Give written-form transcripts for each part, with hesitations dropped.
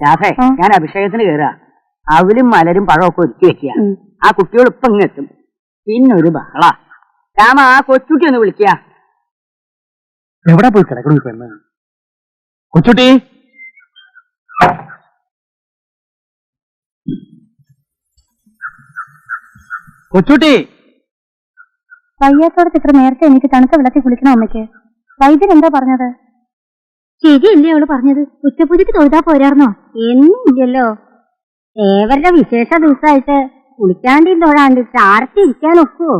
രാധേ, ഞാൻ അഭിഷേകത്തിന് കയറുക. അവലും മലരും പഴമൊക്കെ ഒരുക്കി വെക്കുക. ആ കുട്ടികൾ ഇപ്പൊ ഇങ്ങെത്തും. പിന്നൊരു ബഹള. രാമ, ആ കൊച്ചുട്ടി ഒന്ന് വിളിക്കുക. എവിടെ പോയി കിടക്കണു പെണ്ണ്? കൊച്ചുട്ടി, കൊച്ചുട്ടി. വയ്യാത്തോടത്ത് ഇത്ര നേരത്തെ എനിക്ക് തണുത്ത വെള്ളത്തിൽ കുളിക്കണം അമ്മയ്ക്ക്. വൈദ്യൻ എന്താ പറഞ്ഞത്? ശരിയല്ലേ അവള് പറഞ്ഞത്? ഉച്ചപൂജയ്ക്ക് തൊഴുതാ പോരാർന്നോ? എന്നും ഇല്ലല്ലോ. ഏവരുടെ വിശേഷ ദിവസമായിട്ട് കുളിക്കാണ്ടിയും തൊഴാണ്ട് ചാർത്തി ഇരിക്കാൻ ഒക്കുവോ?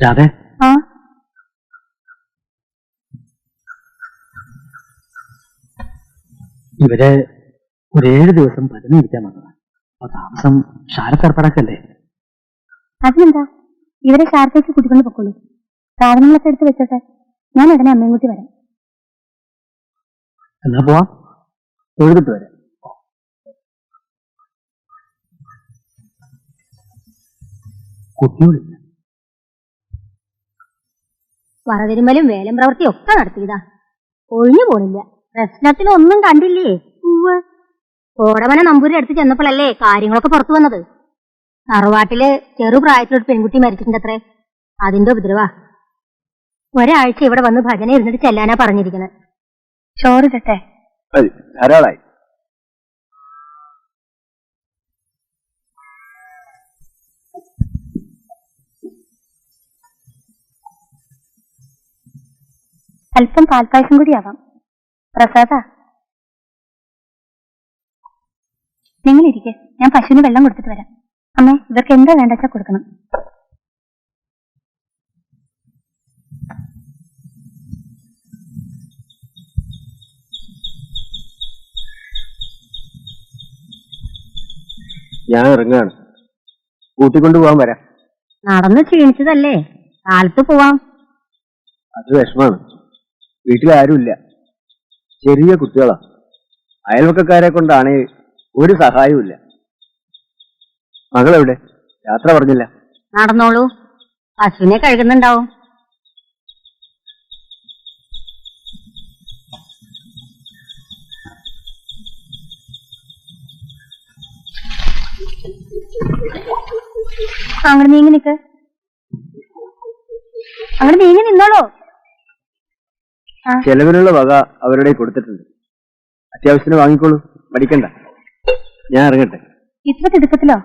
രാധേ, ഇവര് ഒരു 7 ദിവസം പതിനെ ഇരിക്കാൻ വന്നതാണ്. അപ്പൊ താമസം ശാരദ ഏർപ്പാടാക്കല്ലേ? അതിനെന്താ, ഇവരെ ശാരദയ്ക്ക് കൂട്ടിക്കൊണ്ട് പൊക്കോളൂ. സാധനങ്ങളൊക്കെ എടുത്ത് വെച്ചോട്ടെ. ഞാൻ ഉടനെ അമ്മയും കൂട്ടി വരാം. എന്നാ പോവാം, തൊഴുതിട്ട് വരാം. കുട്ടികളില്ല. വറതിരുമലും വേലം പ്രവൃത്തിയും ഒക്കെ നടത്തിയതാ. ഒഴിഞ്ഞു പോണില്ല. പ്രശ്നത്തിലൊന്നും കണ്ടില്ലേ? കോടമന നമ്പൂരി അടുത്ത് ചെന്നപ്പോഴല്ലേ കാര്യങ്ങളൊക്കെ പുറത്തു വന്നത്. തറവാട്ടില് ചെറുപ്രായത്തിലൊരു പെൺകുട്ടി മരിച്ചിട്ടുണ്ടത്രേ. അതിന്റെ ഉപദ്രവാ. ഒരാഴ്ച ഇവിടെ വന്ന് ഭജന ഇരുന്നിട്ട് ചെല്ലാനാ പറഞ്ഞിരിക്കണേ. ചോറിട്ടെ ധാരാളായി. അല്പം പാൽപ്പായസം കൂടിയാവാം. പ്രസാദ, നിങ്ങളിരിക്കെ, ഞാൻ പശുവിന് വെള്ളം കൊടുത്തിട്ട് വരാം. അമ്മേ, ഇവർക്ക് എന്താ വേണ്ടച്ചാ കൊടുക്കണം. ഞാൻ ഇറങ്ങാണ്. കൂട്ടിക്കൊണ്ടു പോവാൻ വരാം. നടന്ന് ക്ഷീണിച്ചതല്ലേ, കാലത്ത് പോവാം. അത് വിഷമാണ്. വീട്ടിലാരുമില്ല, ചെറിയ കുട്ടികളാ. അയൽവക്കക്കാരെ കൊണ്ടാണ് ഒരു സഹായവും. മകളെവിടെ? യാത്ര പറഞ്ഞില്ല. നടന്നോളൂ, പശുവിനെ കഴുകുന്നുണ്ടാവും. അങ്ങോട്ട് നീങ്ങി നിക്ക്, അങ്ങോട്ട് നീങ്ങി നിന്നോളൂ. ചെലവിനുള്ള വക അവരുടെ കൊടുത്തിട്ടുണ്ട്. അത്യാവശ്യത്തിന് വാങ്ങിക്കോളൂ, പഠിക്കണ്ട. ഞാൻ ഇറങ്ങട്ടെ. ഇത്ര തിടുക്കത്തിലോ?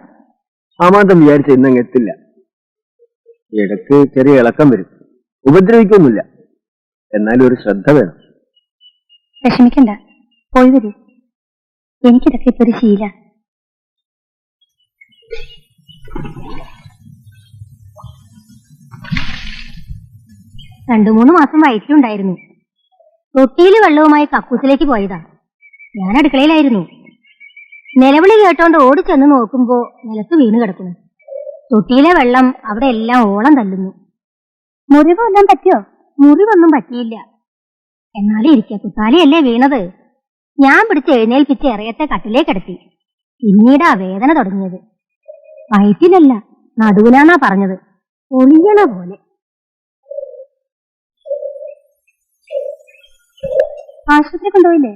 ആമാന്തം വിചാരിച്ച ഇന്നങ്ങ് എത്തില്ല. ഇടക്ക് ചെറിയ ഇളക്കം വരും. ഉപദ്രവിക്കൊന്നുമില്ല, എന്നാലും ഒരു ശ്രദ്ധ വേണം. വിഷമിക്കണ്ട, പോയി വരൂ. എനിക്കിതൊക്കെ ഇപ്പൊ ഒരു ശീല. 2-3 മാസം വയറ്റിലുണ്ടായിരുന്നു. തൊട്ടിയില് വെള്ളവുമായി കക്കൂസിലേക്ക് പോയതാ. ഞാൻ അടുക്കളയിലായിരുന്നു. നിലവിളി കേട്ടോണ്ട് ഓടിച്ചെന്ന് നോക്കുമ്പോ നിലത്ത് വീണ് കിടക്കുന്നു. തൊട്ടിയിലെ വെള്ളം അവിടെ എല്ലാം ഓളം തല്ലുന്നു. മുറിവെല്ലാം പറ്റിയോ? മുറിവൊന്നും പറ്റിയില്ല. എന്നാലും ഇരിക്ക, കുത്താലിയല്ലേ വീണത്. ഞാൻ പിടിച്ച് എഴുന്നേൽപ്പിച്ച് ഇറയത്തെ കട്ടിലേ കിടത്തി. പിന്നീടാ വേദന തുടങ്ങിയത്. വയറ്റിലല്ല, നടുവിനാന്നാ പറഞ്ഞത്. ഒളിയണ പോലെ. ആശുപത്രി കൊണ്ടുപോയില്ലേ?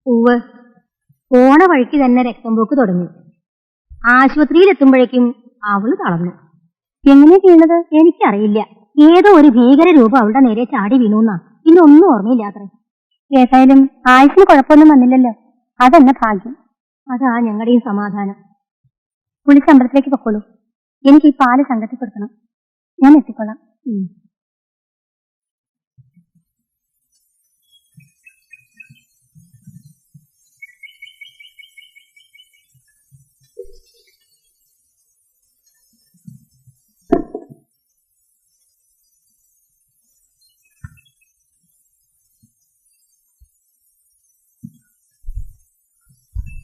പൂവ് പോണ വഴിക്ക് തന്നെ രക്തം പോക്ക് തുടങ്ങി. ആശുപത്രിയിൽ എത്തുമ്പോഴേക്കും അവള് തളർന്നു. എങ്ങനെ വീണത് എനിക്കറിയില്ല. ഏതോ ഒരു ഭീകര രൂപം അവളുടെ നേരെ ചാടി വീണുന്നാ. ഇന്നൊന്നും ഓർമ്മയില്ലാത്രേ. ഏതായാലും ആയുസിന് കുഴപ്പമൊന്നും വന്നില്ലല്ലോ, അതെന്നെ ഭാഗ്യം. അതാ ഞങ്ങളുടെയും സമാധാനം. കുളിച്ചമ്പലത്തിലേക്ക് പൊക്കോളൂ. എനിക്ക് ഈ പാല് സംഘത്തിൽ കൊടുക്കണം. ഞാൻ എത്തിക്കൊള്ളാം.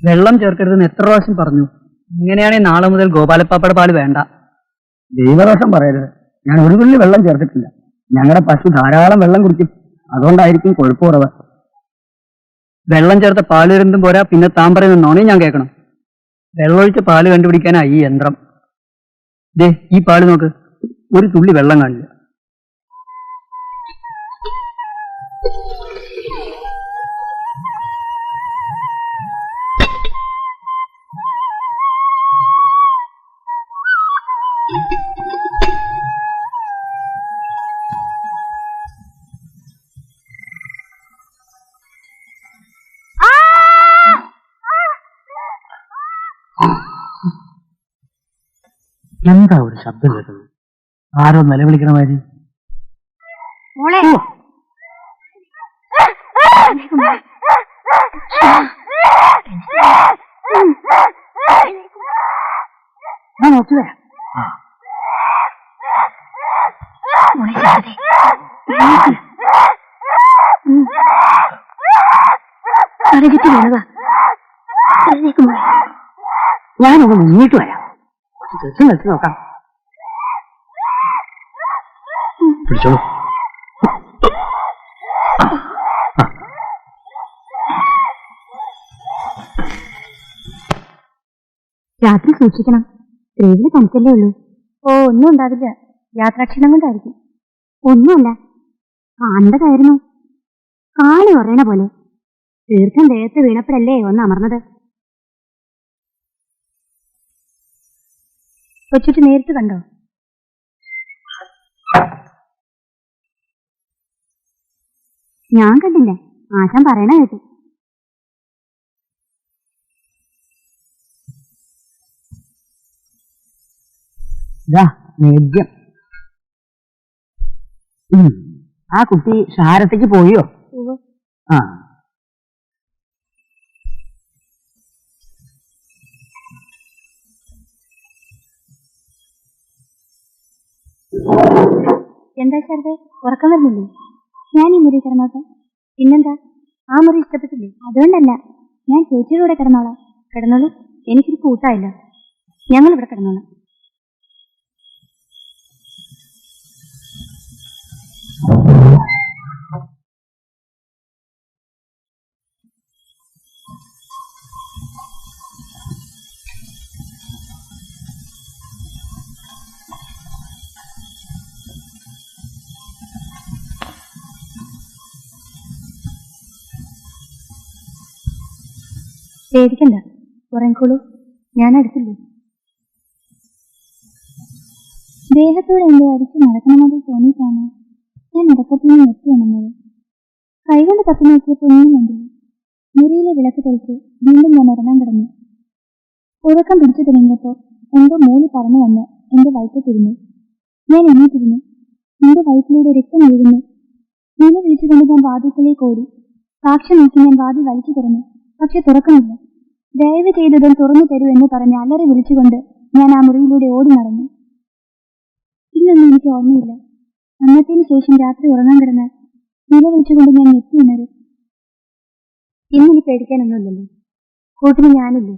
വെള്ളം ചേർക്കരുതെന്ന് എത്ര പ്രാവശ്യം പറഞ്ഞു? ഇങ്ങനെയാണെങ്കിൽ നാളെ മുതൽ ഗോപാലപ്പാപ്പയുടെ പാല് വേണ്ട. ദൈവദോഷം പറയരുത്. ഞാൻ ഒരു തുള്ളി വെള്ളം ചേർത്തിട്ടില്ല. ഞങ്ങളുടെ പശു ധാരാളം വെള്ളം കുടിക്കും, അതുകൊണ്ടായിരിക്കും കൊഴുപ്പ് കുറവ്. വെള്ളം ചേർത്ത പാല് വരുന്നതും പോരാ, പിന്നെ താൻ പറയുന്ന നോണയും ഞാൻ കേൾക്കണം. വെള്ളമൊഴിച്ച പാല് കണ്ടുപിടിക്കാനാ ഈ യന്ത്രം. ദേ, ഈ പാല് നോക്ക്, ഒരു തുള്ളി വെള്ളം കാണില്ല. എന്താ ഒരു ശബ്ദം കേട്ടത്? ആരോ നിലവിളിക്കണ മാതിരി. നോക്കി വരാം. തലചുറ്റി വീണതാ. ഞാനൊന്ന് മുന്നിട്ട് വരാം. ചെറുപ്പം കളിച്ച് നോക്കാം. പിടിച്ചോളൂ. രാത്രി സൂക്ഷിക്കണം. ട്രെയിനിൽ തനിച്ചല്ലേ ഉള്ളൂ. ഓ, ഒന്നും ഉണ്ടാവില്ല. യാത്രാക്ഷീണം കൊണ്ടായിരിക്കും. ഒന്നുമല്ല, കാണേണ്ടതായിരുന്നു. കാളി ഉറയണ പോലെ. തീർത്ഥം ദേഹത്ത് വീണപ്പോഴല്ലേ ഒന്ന് അമർന്നത്. കൊച്ചുട്ടി നേരിട്ട് കണ്ടോ? ഞാൻ കണ്ടില്ല, ആശാൻ പറയണ കേട്ടു. നേദ്യം. ആ കുട്ടി ഷാരത്തേക്ക് പോയോ? ആ എന്താ ശാരദേ, ഉറക്കം വരുന്നില്ലേ? ഞാൻ ഈ മുറി കിടന്നോട്ടെ? പിന്നെന്താ, ആ മുറി ഇഷ്ടപ്പെട്ടില്ലേ? അതുകൊണ്ടല്ല, ഞാൻ ചേച്ചിയുടെ കൂടെ കിടന്നോളാം. കിടന്നോളൂ, എനിക്കൊരു കൂട്ടായില്ല. ഞങ്ങൾ ഇവിടെ കിടന്നോളാം. പേടിക്കണ്ട, ഉറങ്ങിക്കോളൂ, ഞാൻ അടുത്തില്ലേ. ദേഹത്തോടെ എന്തോ അടിച്ച് നടക്കണമെന്ന് തോന്നിയിട്ടാണ് ഞാൻ ഉറക്കത്തിൽ നിന്ന് എത്തി വന്നത്. കൈകൊണ്ട് തപ്പി നോക്കിയപ്പോൾ ഒന്നും കണ്ടില്ല. മുറിയിലെ വിളക്ക് തെളിച്ച് വീണ്ടും ഞാൻ ഉറങ്ങാൻ കിടന്നു. ഉറക്കം പിടിച്ചു തുടങ്ങിയപ്പോൾ എന്തോ മൂളി പറഞ്ഞു വന്ന് എന്റെ വയറ്റത്തിരുന്നു. ഞാൻ എണ്ണീറ്റിരുന്നു. എന്റെ വയറ്റിലൂടെ രക്തം ഒഴുകുന്നു. നില വിളിച്ചുകൊണ്ട് ഞാൻ വാതിൽക്കലേക്ക് ഓടി. സാക്ഷ്യം നോക്കി ഞാൻ വാതിൽ വലിച്ചു തുറന്നു. പക്ഷെ തുറക്കുന്നില്ല. ദയവ് ചെയ്തതും തുറന്നു തരൂ എന്ന് പറഞ്ഞ് അലറി വിളിച്ചുകൊണ്ട് ഞാൻ ആ മുറിയിലൂടെ ഓടി നടന്നു. ഇന്നൊന്നും എനിക്ക് ഓർമ്മയില്ല. അന്നത്തേന് ശേഷം രാത്രി ഉറങ്ങാൻ കിടന്നാൽ നിലവിളിച്ചുകൊണ്ട് ഞാൻ ഞെട്ടി ഉണരും. ഇന്നിനി പേടിക്കാനൊന്നുമില്ലല്ലോ, കൂട്ടിന് ഞാനില്ലേ.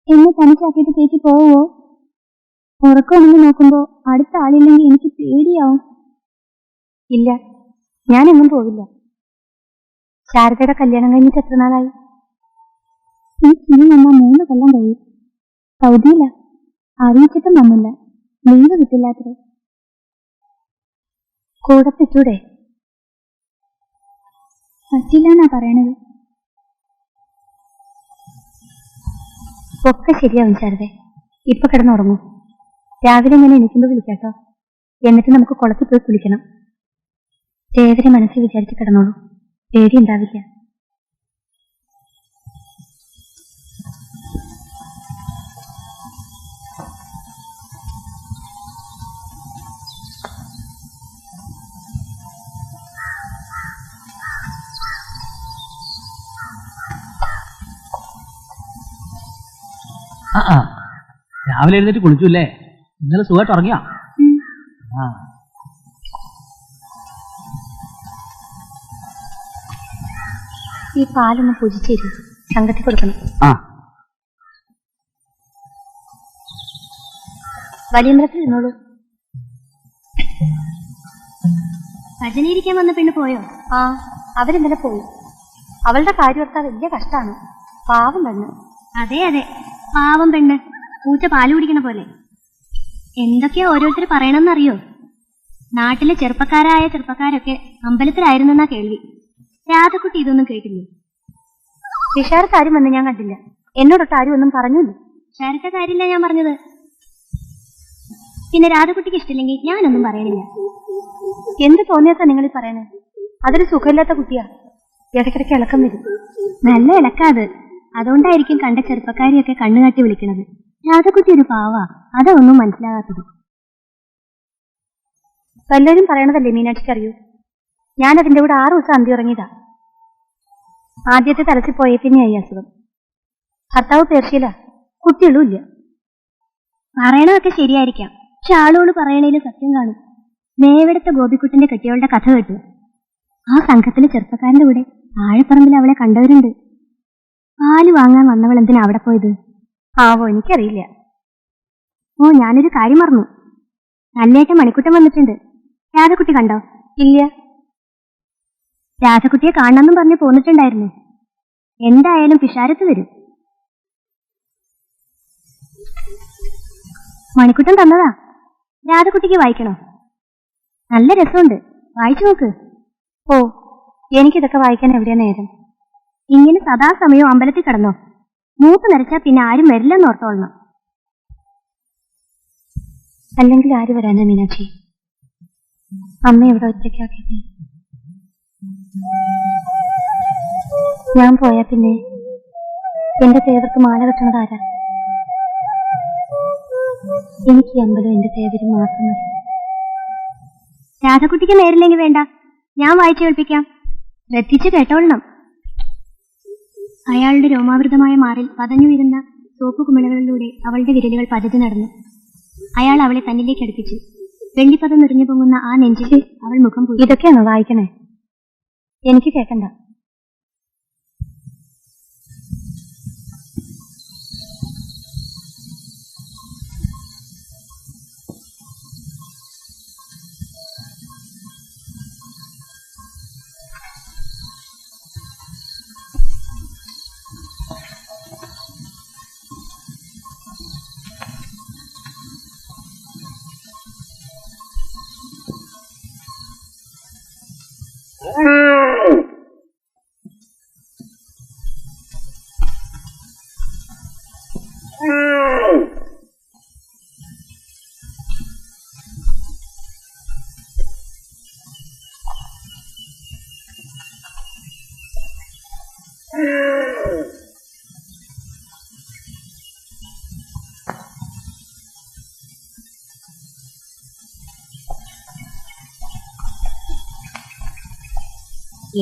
എന്നെ തനിച്ചാക്കിയിട്ട് ചേച്ചി പോവോ? ഉറക്കമൊന്നും നോക്കുമ്പോ അടുത്ത ആളില്ലെങ്കിൽ എനിക്ക് പേടിയാവും. ഇല്ല, ഞാനെങ്ങും പോവില്ല. ശാരദയുടെ കല്യാണം കഴിഞ്ഞിട്ട് എത്ര നാളായി? ഈ ചിരി വന്നാൽ 3 കൊല്ലം കഴിയും. സൗദിയില്ല, അറിയിച്ചിട്ടും വന്നില്ല. ലീവ് കിട്ടില്ലാത്തത്. കൂടെ പറ്റൂടെ? പറ്റില്ല എന്നാ പറയണത്. ഒക്കെ ശരിയാവും ശാരദേ, ഇപ്പൊ കിടന്നുറങ്ങൂ. രാവിലെ ഞാൻ എണീക്കുമ്പോൾ വിളിക്കാട്ടോ. എന്നിട്ട് നമുക്ക് കുളത്തിൽ പോയി കുളിക്കണം. ദേവരെ മനസ്സിൽ വിചാരിച്ച് കിടന്നോളൂ, പേടിയുണ്ടാവില്ല. രാവിലെ എഴുന്നേറ്റ് കുളിച്ചൂല്ലേ? ഇന്നലെ സുഖമായിട്ട് ഉറങ്ങിയോ? ഈ പാലൊന്ന് പൂജിച്ചേരി സംഘത്തിൽ കൊടുക്കണം. വലിയമ്പലത്തിൽ ഇരുന്നോളൂ. ഭജനയിരിക്കാൻ വന്ന പെണ്ണ് പോയോ? ആ, അവരിന്നലെ പോയി. അവളുടെ കാര്യം ഓർത്താൽ വലിയ കഷ്ടാണ്. പാവം പെണ്ണ്. അതെ അതെ, പാവം പെണ്ണ്. പൂച്ച പാല് കുടിക്കണ പോലെ. എന്തൊക്കെയാ ഓരോരുത്തർ പറയണമെന്നറിയോ? നാട്ടിലെ ചെറുപ്പക്കാരൊക്കെ അമ്പലത്തിലായിരുന്നെന്നാ കേൾവി. രാധക്കുട്ടി ഇതൊന്നും കേട്ടില്ലേ? വിഷാരത്തെ ആരും വന്ന് ഞാൻ കണ്ടില്ല. എന്നോടൊട്ട് ആരും ഒന്നും പറഞ്ഞില്ല. വിഷാരത്തെ കാര്യമില്ല ഞാൻ പറഞ്ഞത്. പിന്നെ രാധക്കുട്ടിക്ക് ഇഷ്ടമില്ലെങ്കിൽ ഞാനൊന്നും പറയണില്ല. എന്ത് തോന്നിയാത്താ നിങ്ങളീ പറയണേ? അതൊരു സുഖമില്ലാത്ത കുട്ടിയാ. ഇടയ്ക്കിടയ്ക്ക് ഇളക്കം വരും. നല്ല ഇളക്കാത്. അതുകൊണ്ടായിരിക്കും കണ്ട ചെറുപ്പക്കാരിയൊക്കെ കണ്ണുകാട്ടി വിളിക്കണത്. രാധക്കുട്ടി ഒരു പാവാ, അതാ ഒന്നും മനസ്സിലാകാത്തത്. വല്ലവരും പറയണതല്ലേ മീനാക്ഷിക്ക് അറിയൂ? ഞാൻ അതിന്റെ കൂടെ 6 ദിവസം അന്തി ഉറങ്ങിയതാ. ആദ്യത്തെ തലത്തിൽ പോയ പിന്നെയായി അസുഖം. ഭർത്താവ് പേർഷ്യയില, കുട്ടികളും ഇല്ല. പറയണതൊക്കെ ശരിയായിരിക്കാം, പക്ഷെ ആളുകൾ പറയണേലും സത്യം കാണും. ദേവെടുത്ത ഗോപിക്കുട്ടന്റെ കെട്ടിയവളുടെ കഥ കേട്ടു. ആ സംഘത്തിലെ ചെറുപ്പക്കാരന്റെ കൂടെ താഴെപ്പറമ്പിൽ അവളെ കണ്ടവരുണ്ട്. പാല് വാങ്ങാൻ വന്നവൾ എന്തിനാ അവിടെ പോയത്? ആവോ, എനിക്കറിയില്ല. ഓ, ഞാനൊരു കാര്യം മറന്നു. നല്ലേട്ടൻ മണിക്കുട്ടൻ വന്നിട്ടുണ്ട്. രാധക്കുട്ടി കണ്ടോ? ഇല്ല. രാധക്കുട്ടിയെ കാണണമെന്നും പറഞ്ഞ് പോന്നിട്ടുണ്ടായിരുന്നു. എന്തായാലും പിഷാരത്ത് വരും. മണിക്കുട്ടൻ തന്നതാ. രാധക്കുട്ടിക്ക് വായിക്കണോ? നല്ല രസമുണ്ട്, വായിച്ചു നോക്ക്. ഓ, എനിക്കിതൊക്കെ വായിക്കാൻ എവിടെയാ നേരം? ഇങ്ങനെ സദാസമയവും അമ്പലത്തിൽ കിടന്നോ? മൂത്ത് നരച്ചാ പിന്നെ ആരും വരില്ലെന്ന് ഓർത്തോളണം. അല്ലെങ്കിൽ ആര് വരാനാ മീനാക്ഷി? അമ്മ ഇവിടെ ഒറ്റയ്ക്കാക്കിട്ട് ഞാൻ പോയാ പിന്നെ എന്റെ തേവർക്ക് മാല കെട്ടണത് ആരാ? എനിക്ക് ഈ അമ്പലം എന്റെ തേവര് മാത്രം മതി. രാധക്കുട്ടിക്ക് നേരില്ലെങ്കിൽ വേണ്ട, ഞാൻ വായിച്ചു കേൾപ്പിക്കാം. ശ്രദ്ധിച്ചു കേട്ടോളണം. അയാളുടെ രോമാവൃതമായ മാറിൽ പതഞ്ഞു വരുന്ന സോപ്പ് കുമിളകളിലൂടെ അവളുടെ വിരലുകൾ പതിച്ചു നടന്നു. അയാൾ അവളെ തന്നിലേക്ക് അടുപ്പിച്ചു. വെള്ളിപ്പതം നിറഞ്ഞു പൊങ്ങുന്ന ആ നെഞ്ചിൽ അവൾ മുഖം പോയി. ഇതൊക്കെയാണോ വായിക്കണേ? എനിക്ക് കേൾക്കണ്ട.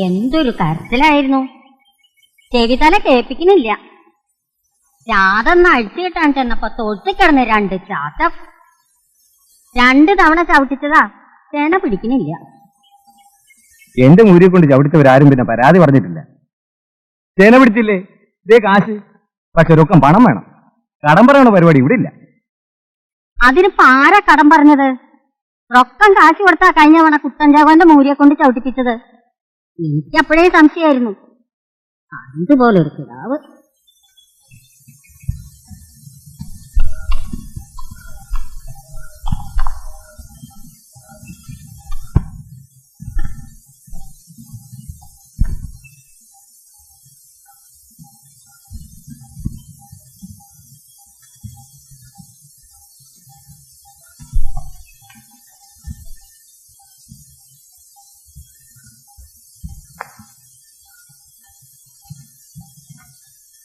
എന്തൊരു കരച്ചിലായിരുന്നു. ചെവിതല കേൾപ്പിക്കുന്നില്ല. രാധന്ന് അഴിച്ചു കിട്ടാൻ ചെന്നപ്പോ തൊട്ടിക്കിടന്ന് 2 ചാട്ടം. 2 തവണ ചവിട്ടിച്ചതാ, ചേന പിടിക്കുന്നില്ല. എന്റെ മൂരിയെ കൊണ്ട് ചവിട്ടിച്ചവരാരും പിന്നെ പരാതി പറഞ്ഞിട്ടില്ല. ചേന പിടിച്ചില്ലേ, ഇതേ കാശ്. പക്ഷെ രൊക്കം പണം വേണം. കടം പറയണ പരിപാടി ഇവിടെ ഇല്ല. അതിനിപ്പോ ആരാ കടം പറഞ്ഞത്? റൊക്കം കാശ് കൊടുത്താ കഴിഞ്ഞ തവണ കുട്ടൻചാവന്റെ മൂരിയെ കൊണ്ട് ചവിട്ടിപ്പിച്ചത്. എനിക്കപ്പോഴേ സംശയമായിരുന്നു. അതുപോലെ ഒരു കിടാവ്.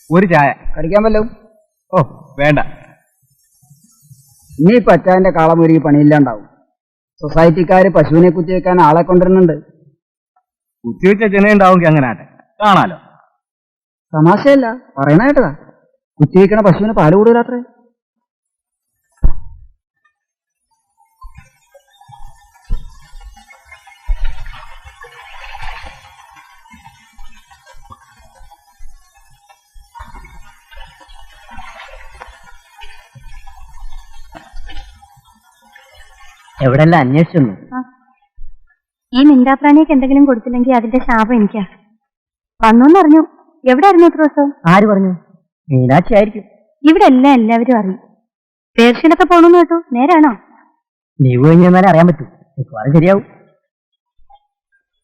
ഒരു ചായ കടിക്കാൻ വല്ലതും? ഓ വേണ്ട. ഇനിയിപ്പോ അച്ചായന്റെ കാളമൊരുക്കി പണിയില്ലാണ്ടാവും. സൊസൈറ്റിക്കാര് പശുവിനെ കുത്തിവെക്കാൻ ആളെ കൊണ്ടുവരുന്നുണ്ട്. കുത്തിവെച്ച ചെനയുണ്ടാവുമെങ്കിൽ അങ്ങനെ ആട്ടെ, കാണാലോ. തമാശയല്ല, പറയണ കേട്ടതാ. കുത്തിവെക്കണ പശുവിന് പാല് കൂടുതലാത്രേ. എവിടെല്ലാം അന്വേഷിച്ചു. ഈ മിണ്ടാപ്രാണിയൊക്കെ എന്തെങ്കിലും കൊടുത്തില്ലെങ്കിൽ അതിന്റെ ശാപം എനിക്കാ. വന്നോന്നറിഞ്ഞു. എവിടെ ആയിരുന്നു ഇത്ര ദിവസം? ആര് പറഞ്ഞു? മീനാക്ഷി ആയിരിക്കും. ഇവിടെ എല്ലാം എല്ലാവരും അറിയും. പേർഷ്യനൊക്കെ പോണെന്ന് കേട്ടു, നേരാണോ? ലീവ് കഴിഞ്ഞാലേ അറിയാൻ പറ്റൂ. മിക്കവാറും ശരിയാവും.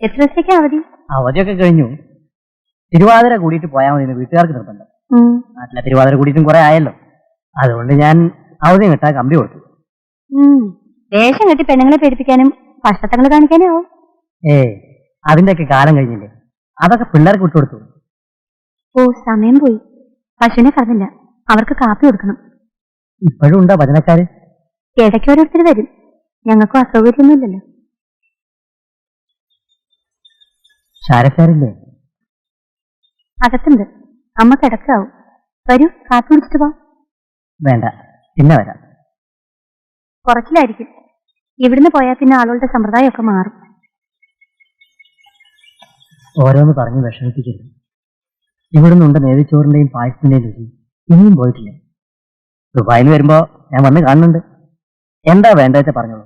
എത്ര ദിവസത്തേക്കാ അവധി? അവധിയൊക്കെ കഴിഞ്ഞു. തിരുവാതിര കൂടിയിട്ട് പോയാൽ മതി വീട്ടുകാർക്ക് നിർബന്ധം. നാട്ടിലെ തിരുവാതിര കൂടിയിട്ടും കുറെ ആയല്ലോ. അതുകൊണ്ട് ഞാൻ അവധി കിട്ടാൻ കമ്പി കൊടുത്തു. വേഷം കെട്ടി പെണ്ണുങ്ങളെ പേടിപ്പിക്കാനും കഷ്ടത്തങ്ങൾ കാണിക്കാനും ആവും. അതിന്റെയൊക്കെ കാലം കഴിഞ്ഞില്ലേ. അതൊക്കെ പിള്ളേർക്ക് വിട്ടുകൊടുത്തു. ഓ, സമയം പോയി. പശുവിനെ പറഞ്ഞില്ല, അവർക്ക് കാപ്പി കൊടുക്കണം. ഇപ്പോഴും ഉണ്ടോ ഭജനക്കാര്? ഇടയ്ക്ക് ഓരോരുത്തർ വരും. ഞങ്ങൾക്കും അസൗകര്യമൊന്നുമില്ലല്ലോ. ശാരക്കാരില്ലേ? അകത്തുണ്ട്. അമ്മ കിടക്കാവും. വരൂ, കാപ്പി കുടിച്ചിട്ട് പോ. വേണ്ട, പിന്നെ വരാം. കുറച്ചിലായിരിക്കും. ഇവിടുന്ന് പോയാൽ പിന്നെ ആളുകളുടെ സമ്പ്രദായമൊക്കെ മാറും. ഓരോന്ന് പറഞ്ഞ് വിഷമിപ്പിക്കരുത്. ഇവിടുന്നുണ്ട് നേതിച്ചോറിന്റെയും പായസത്തിന്റെയും രുചി. ഇനിയും പോയിട്ടില്ല. ദുബായിൽ വരുമ്പോ ഞാൻ വന്ന് കാണുന്നുണ്ട്. എന്താ വേണ്ട വെച്ചാ പറഞ്ഞോളൂ.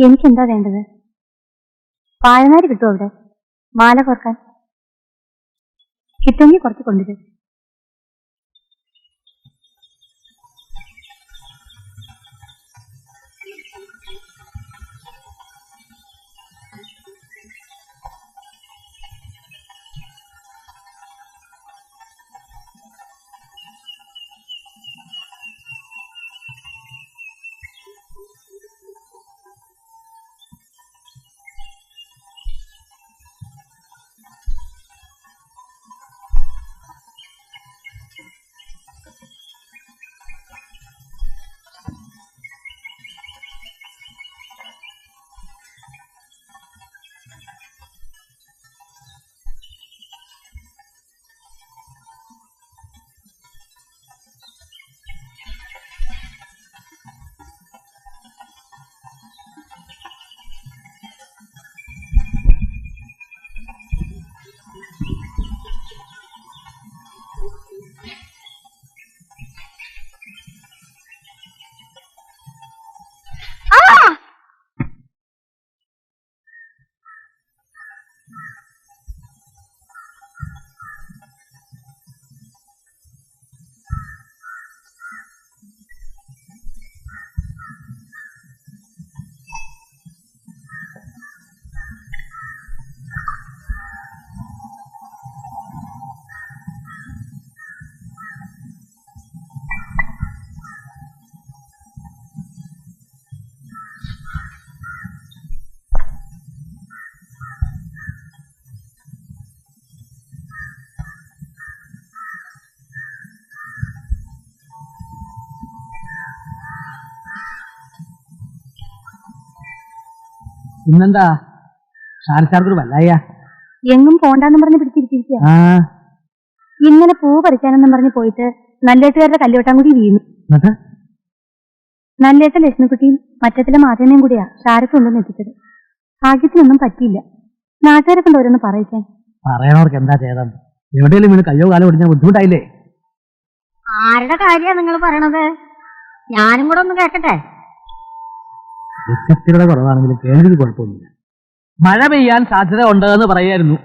എനിക്കെന്താ വേണ്ടത്? പാഴനാരി കിട്ടുമോ അവിടെ? മാല കോർക്കാൻ കിട്ടുമെങ്കിൽ കുറച്ച് കൊണ്ടുവരും. ഇന്നെന്താ ഷാർക്കൊരു വല്ലായ? എങ്ങും പോണ്ടാന്നും പറഞ്ഞ് പിടിച്ചിരിക്കുക. ഇന്നലെ പൂ പറിക്കാനെന്നും പറഞ്ഞ് പോയിട്ട് നല്ലേട്ടുകാരുടെ കല്ലുവെട്ടാൻകുടി വീണു. നല്ലേട്ട ലക്ഷ്മിക്കുട്ടിയും മറ്റത്തിലെ മാധവനെയും കൂടിയാ ഷാരക്ക് കൊണ്ടുവന്ന് എത്തിച്ചത്. ഭാഗ്യത്തിനൊന്നും പറ്റിയില്ല. നാട്ടുകാരെ കൊണ്ട് ഓരോന്ന് പറയിക്കാൻ. പറയണവർക്ക് എന്താ ചെയ്തം? എവിടെയെങ്കിലും വീണ് കയ്യോ കാലോ ഒടിഞ്ഞാൽ ബുദ്ധിമുട്ടായില്ലേ? ആരുടെ കാര്യമാണ് നിങ്ങൾ പറയണത്? ഞാനും കൂടെ ഒന്ന് കേട്ടെ. വ്യത്യസ്തയുടെ കുറവാണെങ്കിലും കേൾവിക്ക് കുഴപ്പമൊന്നുമില്ല. മഴ പെയ്യാൻ സാധ്യത ഉണ്ടെന്ന് പറയായിരുന്നു.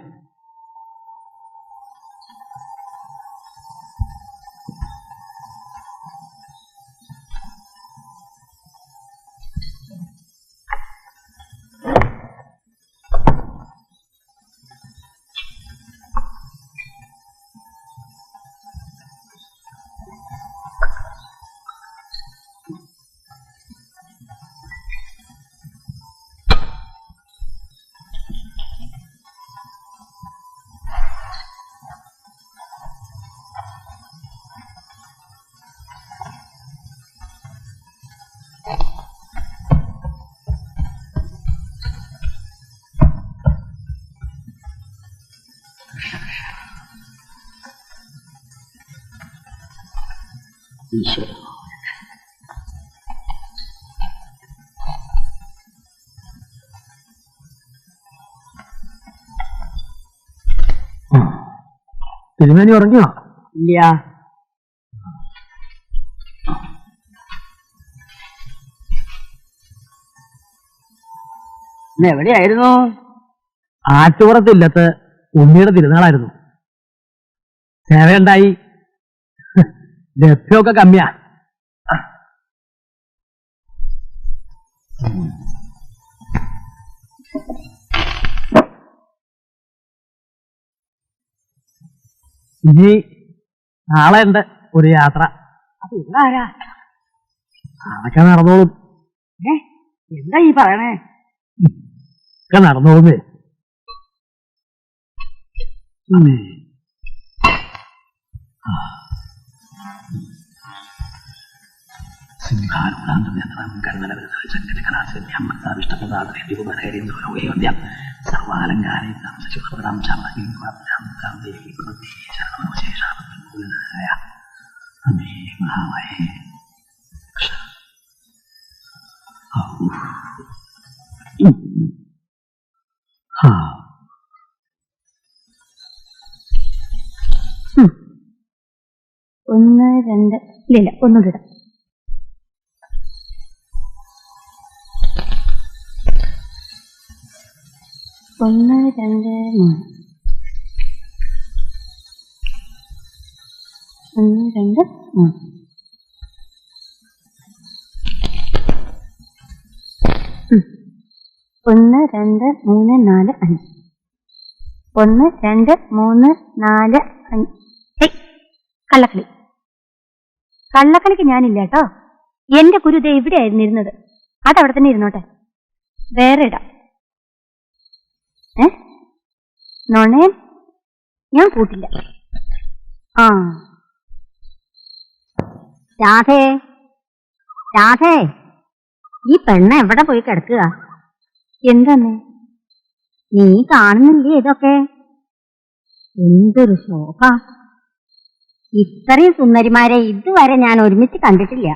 തിരുമേനി ഉറങ്ങിയോ? ഇല്ല. എവിടെയായിരുന്നു? ആറ്റുപുറത്തില്ലത്ത് ഉണ്ണിയുടെ തിരുനാളായിരുന്നു. സേവയുണ്ടായി. ലഭ്യമൊക്കെ കമ്മിയാ. ഇനി നാളെ ഉണ്ട് ഒരു യാത്ര. അത് ഇതാരാ? അതൊക്കെ നടന്നോളും. എന്താ ഈ പറയണേ? ഒക്കെ നടന്നോളുന്നേ. ഒന്ന് രണ്ട് ഇല്ല ഒന്നുകൂടെ ഇടാം. ഒന്ന് രണ്ട് മൂന്ന്. ഒന്ന് രണ്ട് മൂന്ന്. ഒന്ന് രണ്ട് മൂന്ന് നാല് അഞ്ച്. ഒന്ന് രണ്ട് മൂന്ന് നാല് അഞ്ച്. കള്ളക്കളി. കള്ളക്കളിക്ക് ഞാനില്ല കേട്ടോ. എന്റെ കുരുതേ ഇവിടെയായിരുന്നു ഇരുന്നത്. അതവിടെ തന്നെ ഇരുന്നോട്ടെ. വേറെ ഇടാം. നോണേ ഞാൻ കൂട്ടില്ല. ആ രാധേ, രാധേ, ഈ പെണ്ണ് എവിടെ പോയി കിടക്കുക? എന്താന്ന് നീ കാണുന്നില്ലേ ഇതൊക്കെ? എന്തൊരു ശോഭ! ഇത്രയും സുന്ദരിമാരെ ഇതുവരെ ഞാൻ ഒരുമിച്ച് കണ്ടിട്ടില്ല.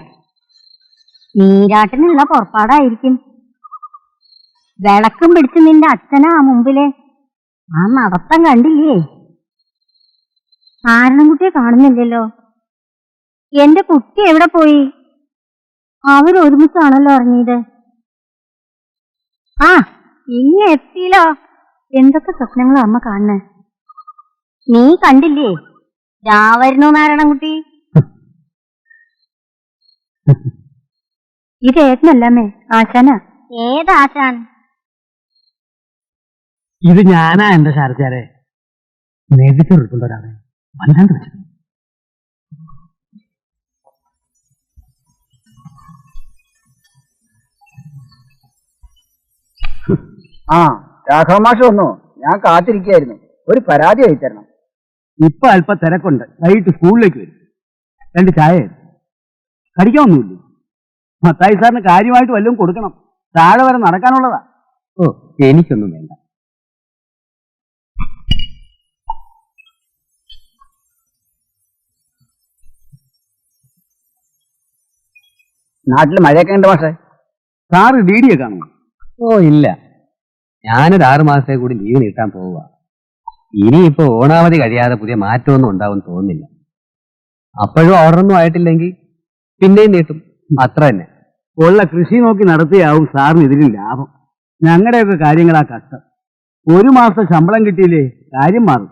നീരാട്ടിനുള്ള പുറപ്പാടായിരിക്കും. വിളക്കും പിടിച്ച് നിന്റെ അച്ഛനാ മുമ്പിലെ ആ നടത്തം കണ്ടില്ലേ? ആരണൻകുട്ടിയെ കാണുന്നില്ലല്ലോ. എന്റെ കുട്ടി എവിടെ പോയി? അവരൊരുമിച്ചാണല്ലോ ഇറങ്ങിയത്. ആ ഇങ്ങ എത്തിയില്ലോ. എന്തൊക്കെ സ്വപ്നങ്ങളോ അമ്മ കാണുന്നേ. നീ കണ്ടില്ലേ രാവരുന്നു നാരായണൻകുട്ടി? ഇത് ഏട്ടനല്ലമ്മേ, ആശാനാ. ഏതാശാൻ? ഇത് ഞാനാ എന്റെ ശാരദാരെ നേരിട്ട് വിളിക്കൊണ്ടൊരാളെ വല്ലാണ്ട് വെച്ചു. ആ രാഘവമാഷ് വന്നു. ഞാൻ കാത്തിരിക്കുകയായിരുന്നു. ഒരു പരാതി അയച്ചിരണം. ഇപ്പൊ അല്പ തിരക്കുണ്ട്. വൈകിട്ട് സ്കൂളിലേക്ക് വരും. 2 ചായ കടിക്കാനൊന്നുമില്ല. മത്തായി സാറിന് കാര്യമായിട്ട് വല്ലതും കൊടുക്കണം. താഴെ വരെ നടക്കാനുള്ളതാ. ഓ എനിക്കൊന്നും വേണ്ട. നാട്ടിൽ മഴയൊക്കെ ഉണ്ട് മാഷേ. സാറ് ഡീഡിയെ കാണുമോ? ഓ ഇല്ല, ഞാനൊരു 6 മാസത്തെ കൂടി ലീവ് നീട്ടാൻ പോവുക. ഇനിയിപ്പോ ഓണാവധി കഴിയാതെ പുതിയ മാറ്റമൊന്നും ഉണ്ടാവും തോന്നുന്നില്ല. അപ്പോഴും ഓർഡറൊന്നും ആയിട്ടില്ലെങ്കിൽ പിന്നെയും നീട്ടും, അത്ര തന്നെ. ഉള്ള കൃഷി നോക്കി നടത്തിയാവും സാറിന് ഇതിലും ലാഭം. ഞങ്ങളുടെയൊക്കെ കാര്യങ്ങളാ കഷ്ടം. 1 മാസം ശമ്പളം കിട്ടിയില്ലേ കാര്യം മാറും.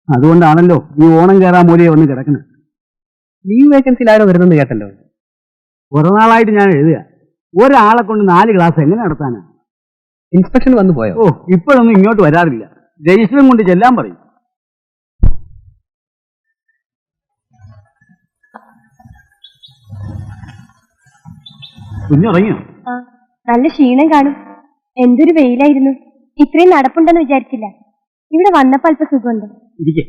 അതുകൊണ്ടാണല്ലോ ഈ ഓണം കയറാൻ മൂലയെ വന്ന് കിടക്കുന്നത്. ലീവ് വേക്കൻസിയിൽ ആരോ വരുന്നെന്ന് കേട്ടല്ലോ. കുറെ നാളായിട്ട് ഞാൻ എഴുതുക. ഒരാളെ കൊണ്ട് 4 ക്ലാസ് എങ്ങനെ നടത്താനാ? ഇൻസ്പെക്ഷൻ വന്നു പോയോ? ഓ, ഇപ്പോഴൊന്നും ഇങ്ങോട്ട് വരാറില്ല. രജിസ്റ്ററും കൊണ്ട് ചെല്ലാൻ പറയും. കുഞ്ഞുറങ്ങിയോ? നല്ല ക്ഷീണം കാണും. എന്തൊരു വെയിലായിരുന്നു. ഇത്രയും നടപ്പുണ്ടെന്ന് വിചാരിച്ചില്ല. ഇവിടെ വന്നപ്പോ അല്പ സുഖമുണ്ട്. ഇരിക്കെ,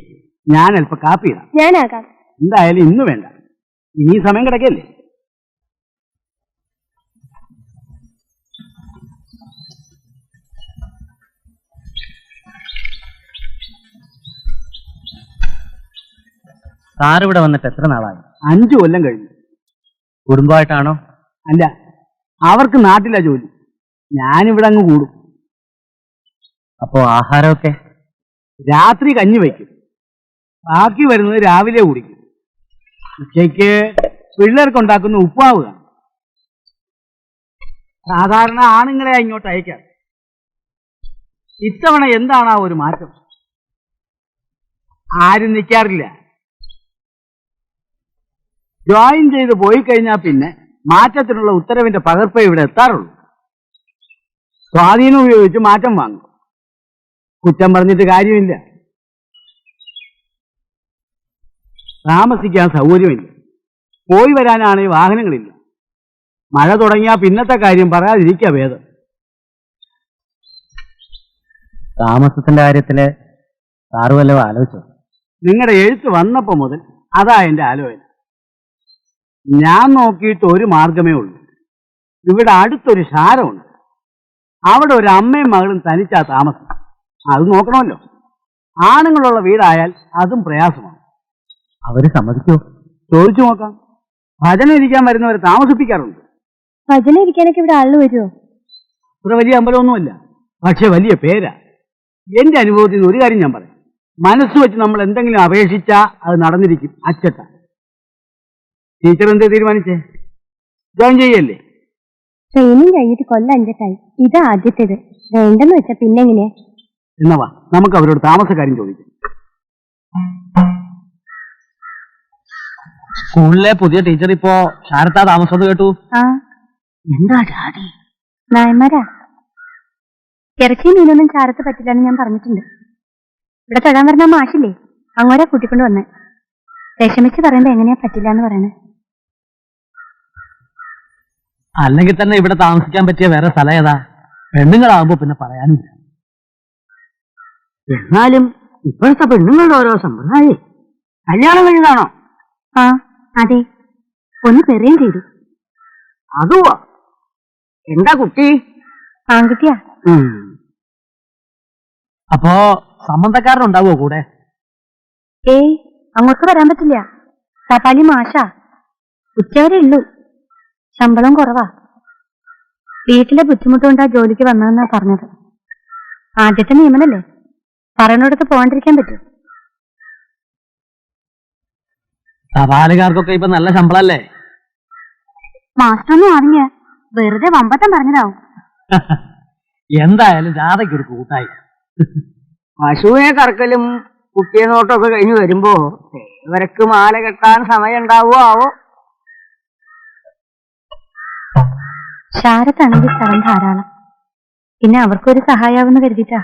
ഞാൻ അല്പം കാപ്പി ഇടാം. ഞാനാകാം. എന്തായാലും ഇന്ന് വേണ്ട, ഇനി സമയം കിടക്കല്ലേ. സാറ് ഇവിടെ വന്നിട്ട് എത്ര നാളായി? 5 കൊല്ലം കഴിഞ്ഞു. കുടുംബമായിട്ടാണോ? അല്ല, അവർക്ക് നാട്ടിലാ ജോലി. ഞാനിവിടെ അങ്ങ് കൂടും. അപ്പോ ആഹാരമൊക്കെ? രാത്രി കഞ്ഞി വയ്ക്കും, ബാക്കി വരുന്നത് രാവിലെ കുടിക്കും. ഉച്ചയ്ക്ക് പിള്ളേർക്കുണ്ടാക്കുന്ന ഉപ്പാവ് കാണും. സാധാരണ ആണുങ്ങളെ ഇങ്ങോട്ട് അയക്കാം. ഇത്തവണ എന്താണ് ഒരു മാറ്റം? ആരും നിൽക്കാറില്ല. ജോയിൻ ചെയ്ത് പോയി കഴിഞ്ഞാൽ പിന്നെ മാറ്റത്തിനുള്ള ഉത്തരവിന്റെ പകർപ്പേ ഇവിടെ എത്താറുള്ളൂ. സ്വാധീനം ഉപയോഗിച്ച് മാറ്റം വാങ്ങും. കുറ്റം പറഞ്ഞിട്ട് കാര്യമില്ല. താമസിക്കാൻ സൗകര്യമില്ല. പോയി വരാനാണെങ്കിൽ വാഹനങ്ങളില്ല. മഴ തുടങ്ങിയാൽ പിന്നത്തെ കാര്യം പറയാതിരിക്കുക ഭേദം. താമസത്തിന്റെ കാര്യത്തില് സാറ് വല്ലതും ആലോചിച്ചോ? നിങ്ങളുടെ എഴുത്ത് വന്നപ്പോ മുതൽ അതാ എന്റെ ആലോചന. ഞാൻ നോക്കിയിട്ട് ഒരു മാർഗമേ ഉള്ളൂ. ഇവിടെ അടുത്തൊരു ശാരമുണ്ട്. അവിടെ ഒരു അമ്മയും മകളും തനിച്ചാ താമസം. അത് നോക്കണമല്ലോ. ആണുങ്ങളുള്ള വീടായാൽ അതും പ്രയാസമാണ്. അവര് സമ്മതിക്കോ? ചോദിച്ചു നോക്കാം. ഭജന ഇരിക്കാൻ വരുന്നവരെ താമസിപ്പിക്കാറുണ്ട്. ഭജന ഇരിക്കാനൊക്കെ ഇവിടെ ആള് വരുമോ? അത്ര വലിയ അമ്പലമൊന്നുമല്ല, പക്ഷെ വലിയ പേരാ. എന്റെ അനുഭവത്തിൽ നിന്ന് ഒരു കാര്യം ഞാൻ പറയാം. മനസ്സ് വെച്ച് നമ്മൾ എന്തെങ്കിലും അപേക്ഷിച്ചാ അത് നടന്നിരിക്കും. അച്ചട്ട. ടീച്ചർ എന്തേ തീരുമാനിച്ചേ? ജോയിൻ ചെയ്യല്ലേ? ട്രെയിനിങ് കഴിഞ്ഞിട്ട് കൊല്ലം 5 ഇത് ആദ്യത്തേത്. വേണ്ടെന്ന് വെച്ചാ പിന്നെങ്ങനെ? എന്നവാ, നമുക്ക് അവരോട് താമസക്കാര്യം ചോദിക്കാം. സ്കൂളിലെ പുതിയ ടീച്ചർ ഇപ്പോ ശാരദ താമസം കേട്ടു. ആ, എന്താ ജാതി? നായന്മാരാ. ഇറച്ചി മീനൊന്നും ചാരത്ത് പറ്റില്ലെന്ന് ഞാൻ പറഞ്ഞിട്ടുണ്ട്. ഇവിടെ തൊഴാൻ വരുന്ന മാഷില്ലേ, അങ്ങോട്ടാ കൂട്ടിക്കൊണ്ട് വന്നേ. വിഷമിച്ച് പറയുമ്പോ എങ്ങനെയാ പറ്റില്ല എന്ന് പറയണേ. അല്ലെങ്കിൽ തന്നെ ഇവിടെ താമസിക്കാൻ പറ്റിയ വേറെ സ്ഥലം ഏതാ? പെണ്ണുങ്ങളാവുമ്പോ പിന്നെ പറയാനില്ല. എന്നാലും ഇപ്പോഴത്തെ പെണ്ണുങ്ങളുടെ ഓരോ സമ്പ്രദായം. കല്യാണം കഴിഞ്ഞതാണോ? ആ അതെ, ഒന്ന് പെറുകയും ചെയ്തു. അതുവാ. എന്താ കുട്ടി? ആൺകുട്ടിയാ. അപ്പോ സംബന്ധക്കാരനുണ്ടാവോ കൂടെ? ഏയ്, അങ്ങോട്ട് വരാൻ പറ്റില്ല. തപാലി മാഷാ. ഉച്ചവരെ ഉള്ളൂ. ശമ്പളം കുറവാ. വീട്ടിലെ ബുദ്ധിമുട്ടുകൊണ്ടാ ജോലിക്ക് വന്നതെന്നാ പറഞ്ഞത്. ആദ്യത്തെ നിയമനല്ലേ, പറയണോടത്ത് പോകാണ്ടിരിക്കാൻ പറ്റും. തപാലുകാർക്കൊക്കെ ഇപ്പൊ നല്ല ശമ്പളല്ലേ? മാസ്റ്ററൊന്നും അറിഞ്ഞ വെറുതെ വമ്പത്തം പറഞ്ഞതാവും. എന്തായാലും ജാഥയ്ക്കൊരു കൂട്ടായി. പശുവിനെ കറക്കലും കുട്ടിയെ നോട്ടമൊക്കെ കഴിഞ്ഞു വരുമ്പോ ഇവർക്ക് മാല കെട്ടാൻ സമയം ഉണ്ടാവുമോ ആവോ? ശാരദാണെങ്കിൽ സ്ഥലം ധാരാളം. പിന്നെ അവർക്കൊരു സഹായാവെന്ന് കരുതിട്ടാ.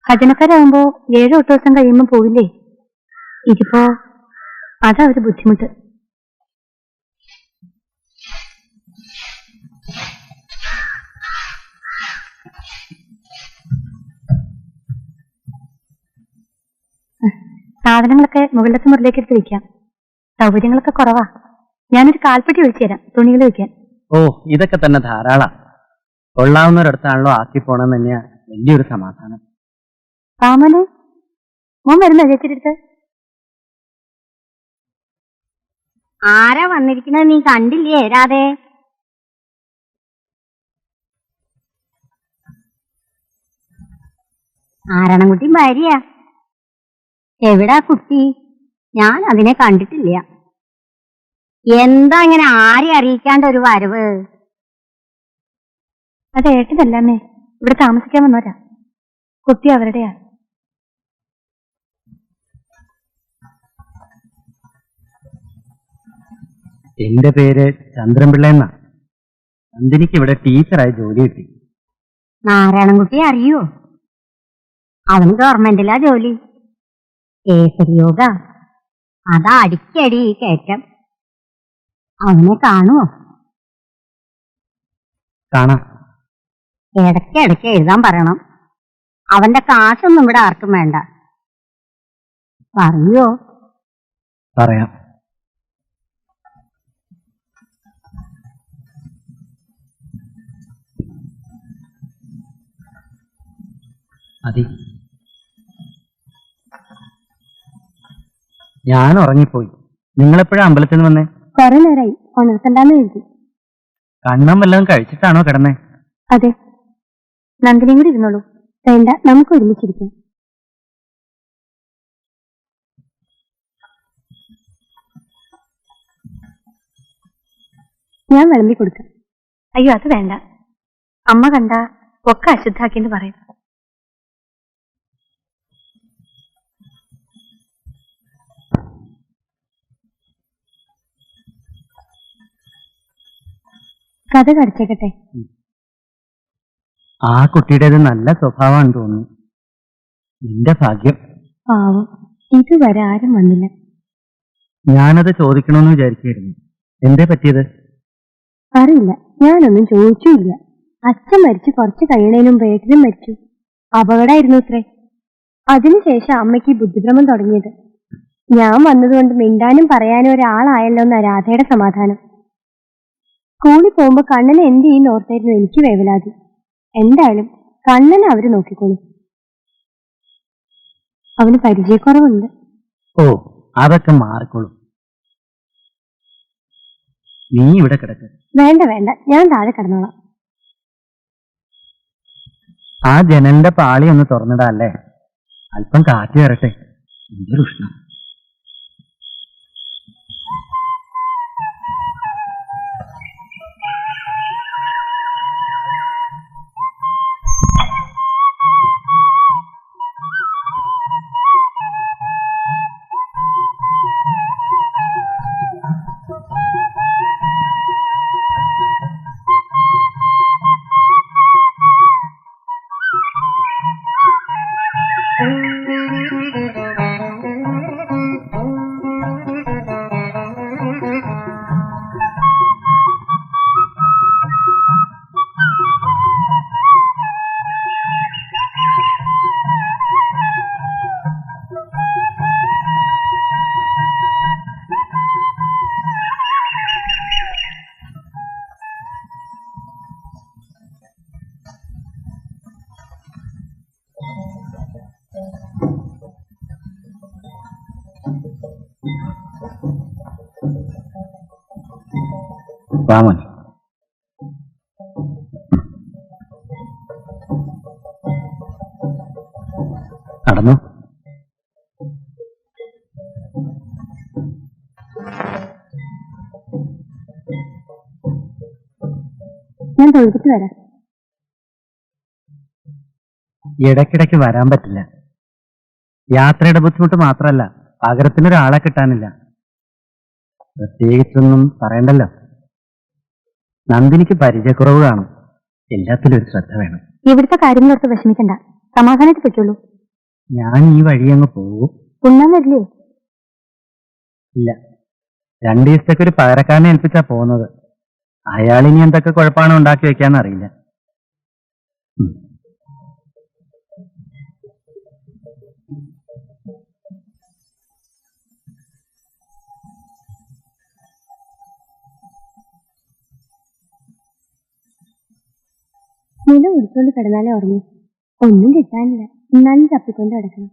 ഭജനക്കാരാകുമ്പോ 7-8 ദിവസം കഴിയുമ്പോ പോവില്ലേ. ഇതിപ്പോ അതാ ഒരു ബുദ്ധിമുട്ട്. സാധനങ്ങളൊക്കെ മുകളിലത്തെ മുറിലേക്ക് എടുത്ത് വെക്കാം. സൗകര്യങ്ങളൊക്കെ കുറവാ. ഞാനൊരു കാൽപ്പെട്ടി ഒഴിച്ചു തരാം തുണികൾ വെക്കാൻ. ഓ, ഇതൊക്കെ തന്നെ ധാരാളം. കൊള്ളാവുന്നൊരിടത്താണല്ലോ ആക്കി പോണെന്ന് തന്നെയാ വലിയൊരു സമാധാനം. രാമന് മോൻ വരുന്ന ചേച്ചിയുടെ ആരാ വന്നിരിക്കുന്നത് നീ കണ്ടില്ലേ രാധേ? ആരണംകുട്ടി ഭാര്യ. എവിടാ കുട്ടി? ഞാൻ അതിനെ കണ്ടിട്ടില്ല. എന്താ ഇങ്ങനെ ആരെ അറിയിക്കാണ്ട ഒരു വരവ്? അത് ഏട്ടനല്ലേ, ഇവിടെ താമസിക്കാൻ വന്നവരാ. കുട്ടി അവരുടെയാ. എന്റെ പേര് ചന്ദ്രൻപിള്ള എന്നാ. നന്ദിനിക്ക് ഇവിടെ ടീച്ചറായി ജോലി കിട്ടി. നാരായണൻകുട്ടി അറിയോ? അവന് ഗവൺമെന്റിലാ ജോലി. കേസരി യോഗ. അതാ അടിക്കടി കയറ്റം. അവനെ കാണുമോ? കാണാം. ഇടയ്ക്കിടയ്ക്ക് എഴുതാൻ പറയണം. അവന്റെ കാശൊന്നും ഇവിടെ ആർക്കും വേണ്ട. പറയോ? പറയാം. അതി, ഞാൻ ഉറങ്ങിപ്പോയി. നിങ്ങളെപ്പോഴാ അമ്പലത്തിൽ നിന്ന് വന്നേ? കുറെ നേരായി. ഉണർത്തണ്ടെന്ന് എഴുതി. കണ്ണം വല്ലതും കഴിച്ചിട്ടാണോ കിടന്നേ? അതെ. നന്ദിനിയും കൂടി ഇരുന്നോളൂ. വേണ്ട, നമുക്ക് ഒരുമിച്ചിരിക്കാം. ഞാൻ വിളമ്പി കൊടുക്കാം. അയ്യോ, അത് വേണ്ട. അമ്മ കണ്ട ഒക്കെ അശുദ്ധാക്കിന്ന് പറയും. കഥ കടിച്ചേക്കട്ടെ. ആ കുട്ടിയുടേത് നല്ല സ്വഭാവമാണെന്ന് തോന്നുന്നു. നിന്റെ ഭാഗ്യം. പാവം, ഇതുവരെ ആരും വന്നില്ല. ഞാനത് ചോദിക്കണമെന്ന് വിചാരിച്ചായിരുന്നു. എന്തേ പറ്റിയത്? അറിയില്ല, ഞാനൊന്നും ചോദിച്ചില്ല. അച്ഛൻ മരിച്ചു കുറച്ച് കഴിയണേനും മുമ്പ് ഏട്ടനും മരിച്ചു. അപകടമായിരുന്നു ഇത്രേ. അതിനുശേഷം അമ്മയ്ക്ക് ഈ ബുദ്ധിഭ്രമം തുടങ്ങിയത്. ഞാൻ വന്നതുകൊണ്ട് മിണ്ടാനും പറയാനും ഒരാളായല്ലോ എന്ന രാധയുടെ സമാധാനം. സ്കൂളിൽ പോകുമ്പോ കണ്ണനെ എന്ത് ചെയ്യുന്ന ഓർത്തായിരുന്നു എനിക്ക് വേവലാതി. എന്തായാലും കണ്ണനെ അവര് നോക്കിക്കോളും. അവന് പരിചയക്കുറവുണ്ട്. ഓ, അതൊക്കെ മാറിക്കോളും. നീ ഇവിടെ കിടക്ക്. വേണ്ട വേണ്ട, ഞാൻ താഴെ കിടന്നോളാം. ആ ജനലിന്റെ പാളി ഒന്ന് തുറന്നിടാല്ലേ? അല്പം കാറ്റ് കയറട്ടെ. എന്തൊരു ഉഷ്ണം. രാമൻ, നടന്നു. ഞാൻ തൊഴുതിട്ട് വരാം. ഇടയ്ക്കിടയ്ക്ക് വരാൻ പറ്റില്ല. യാത്രയുടെ ബുദ്ധിമുട്ട് മാത്രമല്ല, പകരത്തിനൊരാളെ കിട്ടാനില്ല. പ്രത്യേകിച്ചൊന്നും പറയണ്ടല്ലോ. നന്ദിനിക്ക് പരിചയക്കുറവ് കാണും. എല്ലാത്തിലും ഒരു ശ്രദ്ധ വേണം. ഇവിടുത്തെ കാര്യങ്ങളോർത്ത് വിഷമിക്കണ്ട. സമാധാനത്തിൽ വെക്കുള്ളൂ. ഞാൻ ഈ വഴി അങ്ങ് പോകും. ഉണ്ണാൻ വരില്ലേ? ഇല്ല, 2 ദിവസത്തേക്ക് ഒരു പകരക്കാരനെ ഏൽപ്പിച്ചാ പോകുന്നത്. അയാളിനി എന്തൊക്കെ കുഴപ്പമാണോ ഉണ്ടാക്കി വെക്കാന്നറിയില്ല. നില ഉടുത്തോണ്ട് കിടന്നാലേ ഉറങ്ങി. ഒന്നും കിട്ടാനില്ല, എന്നാലും തപ്പിക്കൊണ്ട് കിടക്കണം.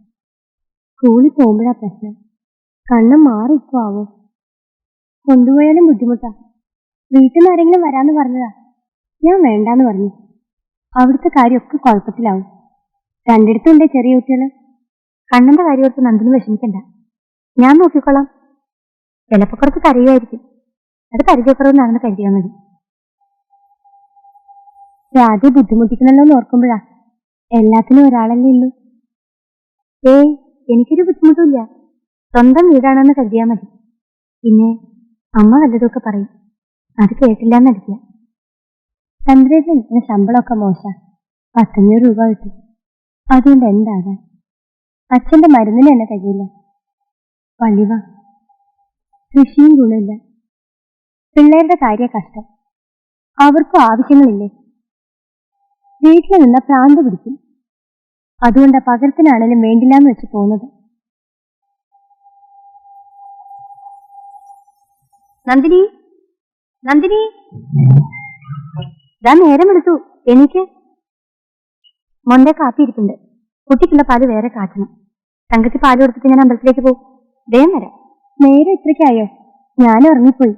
സ്കൂളിൽ പോകുമ്പോഴാ പ്രശ്നം. കണ്ണം മാറിപ്പോ ആവോ? കൊണ്ടുപോയാലും ബുദ്ധിമുട്ടാ. വീട്ടിൽ നിന്ന് ആരെങ്കിലും വരാന്ന് പറഞ്ഞതാ. ഞാൻ വേണ്ടാന്ന് പറഞ്ഞു. അവിടുത്തെ കാര്യമൊക്കെ കുഴപ്പത്തിലാവും. രണ്ടിടത്തുണ്ടേ ചെറിയ കുട്ടികള്. കണ്ണന്റെ കാര്യം ഓർത്ത് നന്ദിനി വിഷമിക്കണ്ട, ഞാൻ നോക്കിക്കൊള്ളാം. ചിലപ്പോ കുറച്ച് കരയുമായിരിക്കും, അത് കരുതിയപ്പുറമെന്നാണെന്ന് കരുതിയാൽ മതി. രാധയെ ബുദ്ധിമുട്ടിക്കണല്ലോ എന്ന് ഓർക്കുമ്പോഴാ. എല്ലാത്തിനും ഒരാളല്ലേ ഉള്ളൂ. എനിക്കൊരു ബുദ്ധിമുട്ടില്ല, സ്വന്തം വീടാണെന്ന് കരുതിയാൽ മതി. പിന്നെ അമ്മ വല്ലതൊക്കെ പറയും, അത് കേട്ടില്ല എന്നടിക്കുക. ചന്ദ്രേട്ടൻ ഇങ്ങനെ ശമ്പളമൊക്കെ മോശ, 1,500 രൂപ കിട്ടും. അതുകൊണ്ട് എന്താകാൻ? അച്ഛന്റെ മരുന്നിന് എന്നെ കഴിയില്ല. പള്ളിവാ, കൃഷിയും ഗുണമില്ല. പിള്ളേരുടെ കാര്യ കഷ്ടം, അവർക്കും ആവശ്യങ്ങളില്ലേ? വീട്ടിൽ നിന്ന പ്രാന്ത് പിടിക്കും. അതുകൊണ്ട് പകരത്തിനാണേലും വേണ്ടില്ലാന്ന് വെച്ച് പോകുന്നത്. നന്ദിനി, നന്ദിനി, ഇതാ നേരം എടുത്തു. എനിക്ക് മൊന്റെ കാപ്പി ഇരിപ്പുണ്ട്. കുട്ടിക്കുള്ള പാല് വേറെ കാച്ചണം. തങ്കത്തി പാല് കൊടുത്തിട്ട് ഞാൻ അമ്പലത്തിലേക്ക് പോകും. വേഗം വരാം. നേരെ ഇത്രയ്ക്കായോ? ഞാൻ ഉറങ്ങിപ്പോയി.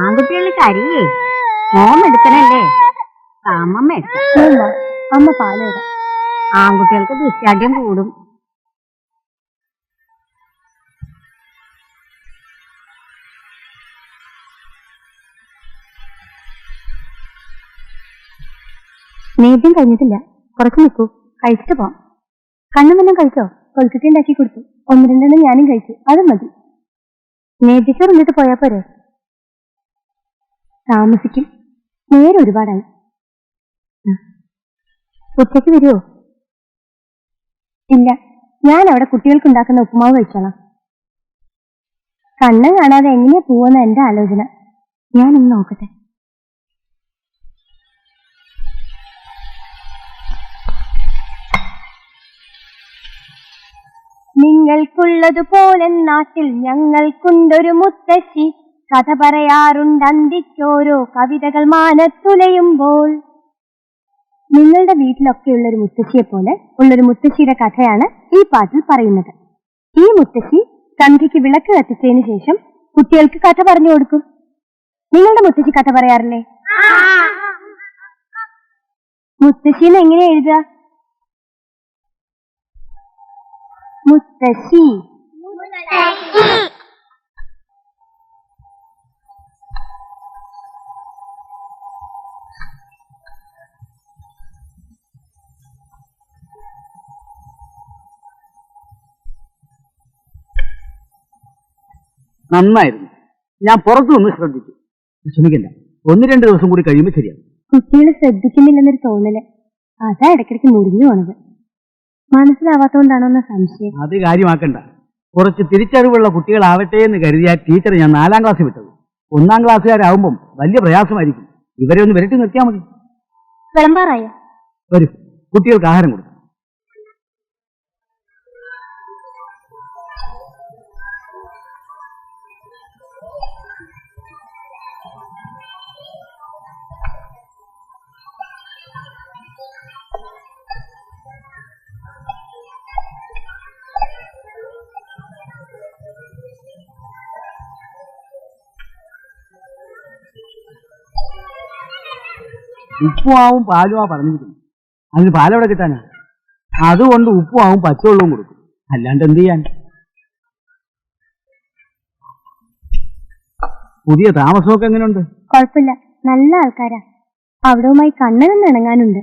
ആൺകുട്ടികൾ കരിയേ മോമെടുക്കണല്ലേ? അമ്മമ്മ അമ്മ പാല് തരാം. ആൺകുട്ടികൾക്ക് ദുശ്ചാഠ്യം കൂടും. നേദ്യം കഴിഞ്ഞിട്ടില്ല, കുറച്ച് നിൽക്കൂ, കഴിച്ചിട്ട് പോവാം. കണ്ണും വല്ലതും കഴിച്ചോ? കൊൽക്കത്തി ഉണ്ടാക്കി കൊടുത്തു. 1-2 ഞാനും കഴിച്ചു, അത് മതി. നേദ്യക്ക് വന്നിട്ട് പോയാ പോരെ? താമസിക്കും, നേരെ ഒരുപാടായി. ഉച്ചയ്ക്ക് വരുമോ? ഇല്ല, ഞാൻ അവിടെ കുട്ടികൾക്ക് ഉണ്ടാക്കുന്ന ഉപ്പുമാവ് കഴിച്ചോളാം. കണ്ണം കാണാതെ എങ്ങനെ പോവെന്ന എന്റെ ആലോചന. ഞാനൊന്ന് നോക്കട്ടെ. നിങ്ങൾക്കുള്ളതുപോലെ നാട്ടിൽ ഞങ്ങൾക്കുണ്ടൊരു മുത്തശ്ശി, കഥ പറയാറുണ്ട് അന്തിക്കോരോ കവിതകൾ മാനത്തുലയുമ്പോൾ. നിങ്ങളുടെ വീട്ടിലൊക്കെയുള്ളൊരു മുത്തശ്ശിയെ പോലെ ഉള്ളൊരു മുത്തശ്ശിയുടെ കഥയാണ് ഈ പാട്ടിൽ പറയുന്നത്. ഈ മുത്തശ്ശി സന്ധ്യയ്ക്ക് വിളക്ക് കത്തിച്ചതിന് ശേഷം കുട്ടികൾക്ക് കഥ പറഞ്ഞു കൊടുക്കും. നിങ്ങളുടെ മുത്തശ്ശി കഥ പറയാറില്ലേ? മുത്തശ്ശിന്ന് എങ്ങനെ എഴുതുക? മുത്തശ്ശി. നന്നായിരുന്നു, ഞാൻ പുറത്തു നിന്ന് ശ്രദ്ധിച്ചു. ക്ഷമിക്കില്ല, 1-2 ദിവസം കൂടി കഴിയുമ്പോൾ ശരിയാണ്. കുട്ടികൾ ശ്രദ്ധിക്കുന്നില്ലെന്നൊരു തോന്നല്, അതാ ഇടയ്ക്കിടയ്ക്ക് മുറിഞ്ഞു പോണത്. മനസ്സിലാവാത്തോണ്ടാണോ എന്ന സംശയം. അത് കാര്യമാക്കണ്ട. കുറച്ച് തിരിച്ചറിവുള്ള കുട്ടികളാവട്ടെ എന്ന് കരുതിയ ടീച്ചർ ഞാൻ 4ാം ക്ലാസ്സിൽ വിട്ടത്. 1ാം ക്ലാസ്സുകാരാവുമ്പം വലിയ പ്രയാസമായിരിക്കും. ഇവരെ ഒന്ന് വിരട്ടി നിർത്തിയാൽ മതി. വിളമ്പാറായോ? വരൂ, കുട്ടികൾക്ക് ആഹാരം കൊടുക്കും. ഉപ്പുമാവും പാലുമാ പറഞ്ഞിരിക്കുന്നു. അതിന് പാലെവിടെ കിട്ടാനാ? അതുകൊണ്ട് ഉപ്പും ആവും പച്ചവെള്ളവും കൊടുക്കും. അല്ലാണ്ട് എന്ത് ചെയ്യാൻ? പുതിയ താമസമൊക്കെ എങ്ങനെയുണ്ട്? കുഴപ്പമില്ല, നല്ല ആൾക്കാരാ. അവിടവുമായി കണ്ണനൊന്നും ഇണങ്ങാനുണ്ട്.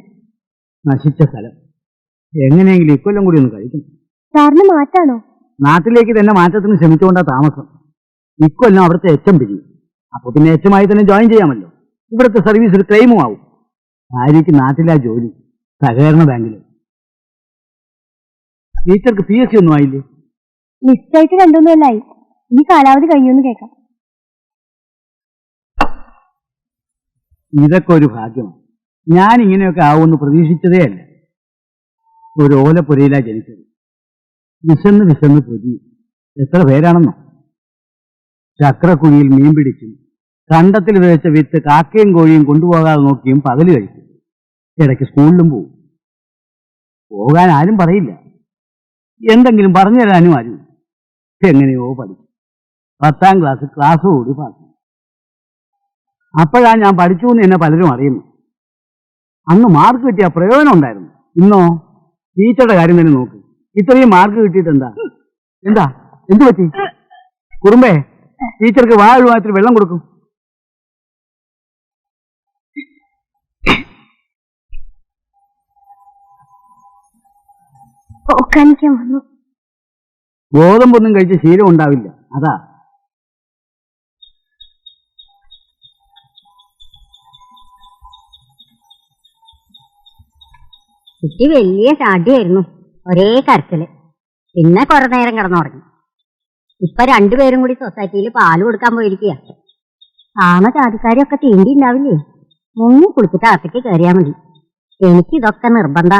നശിച്ച സ്ഥലം. എങ്ങനെയെങ്കിലും ഇക്കൊല്ലം കൂടി ഒന്ന് കഴിക്കും. സാറിന് മാറ്റാണോ? നാട്ടിലേക്ക് തന്നെ മാറ്റത്തിന് ശ്രമിച്ചുകൊണ്ടാ താമസം. ഇക്കൊല്ലം അവിടുത്തെ എച്ചം പിരിയും. അപ്പൊ പിന്നെ എച്ചമായി തന്നെ ജോയിൻ ചെയ്യാമല്ലോ. ഇവിടുത്തെ സർവീസ് ഒരു ക്ലെയിമും ആവും. ഭാര്യയ്ക്ക് നാട്ടിലാ ജോലി, സഹകരണ ബാങ്കില്. ടീച്ചർക്ക് PSC ഒന്നും ആയില്ലേ? ലിസ്റ്റായിട്ട് 2-3 കൊല്ലായി. ഇനി കാലാവധി കഴിഞ്ഞൊന്ന് കേൾക്കാം. ഇതൊക്കെ ഒരു ഭാഗ്യമാണ്. ഞാൻ ഇങ്ങനെയൊക്കെ ആവുമെന്ന് പ്രതീക്ഷിച്ചതേ അല്ല. ഒരു ഓലപ്പുരയിലാ ജനിച്ചത്. വിശന്ന് വിശന്ന് പൊതി. എത്ര പേരാണെന്നോ? ചക്രക്കുഴിയിൽ മീൻ പിടിച്ചും കണ്ടത്തിൽ വിതച്ച വിത്ത് കാക്കയും കോഴിയും കൊണ്ടുപോകാതെ നോക്കിയും പകല് കഴിക്കും. ഇടയ്ക്ക് സ്കൂളിലും പോവും. പോകാൻ ആരും പറയില്ല. എന്തെങ്കിലും പറഞ്ഞു തരാനും ആരും. എങ്ങനെയോ പഠിച്ചു. 10ാം ക്ലാസ് കൂടി പാസ്. അപ്പോഴാ ഞാൻ പഠിച്ചു എന്ന് എന്നെ പലരും അറിയുന്നു. അന്ന് മാർക്ക് കിട്ടിയ പ്രയോജനം ഉണ്ടായിരുന്നു. ഇന്നോ ടീച്ചറുടെ കാര്യം തന്നെ നോക്ക്. ഇത്രയും മാർക്ക് കിട്ടിയിട്ട് എന്താ എന്തു പറ്റി? കുറുമ്പേ, ടീച്ചർക്ക് വാഴമാത്തിരി വെള്ളം കൊടുക്കും. ഗോതമ്പൊന്നും കഴിച്ച് ശീലം ഉണ്ടാവില്ല, അതാ. കുട്ടി വലിയ ചാടിയായിരുന്നു. ഒരേ കരച്ചില്. പിന്നെ കുറെ നേരം കിടന്നുറങ്ങി. ഇപ്പൊ 2 പേരും കൂടി സൊസൈറ്റിയിൽ പാല് കൊടുക്കാൻ പോയിരിക്കുക. ആണ ചാതിക്കാരിയൊക്കെ തീണ്ടി ഉണ്ടാവില്ലേ? മുങ്ങി കുളിച്ചിട്ട് അകത്തേക്ക് കയറിയാ മതി. എനിക്കിതൊക്കെ നിർബന്ധ.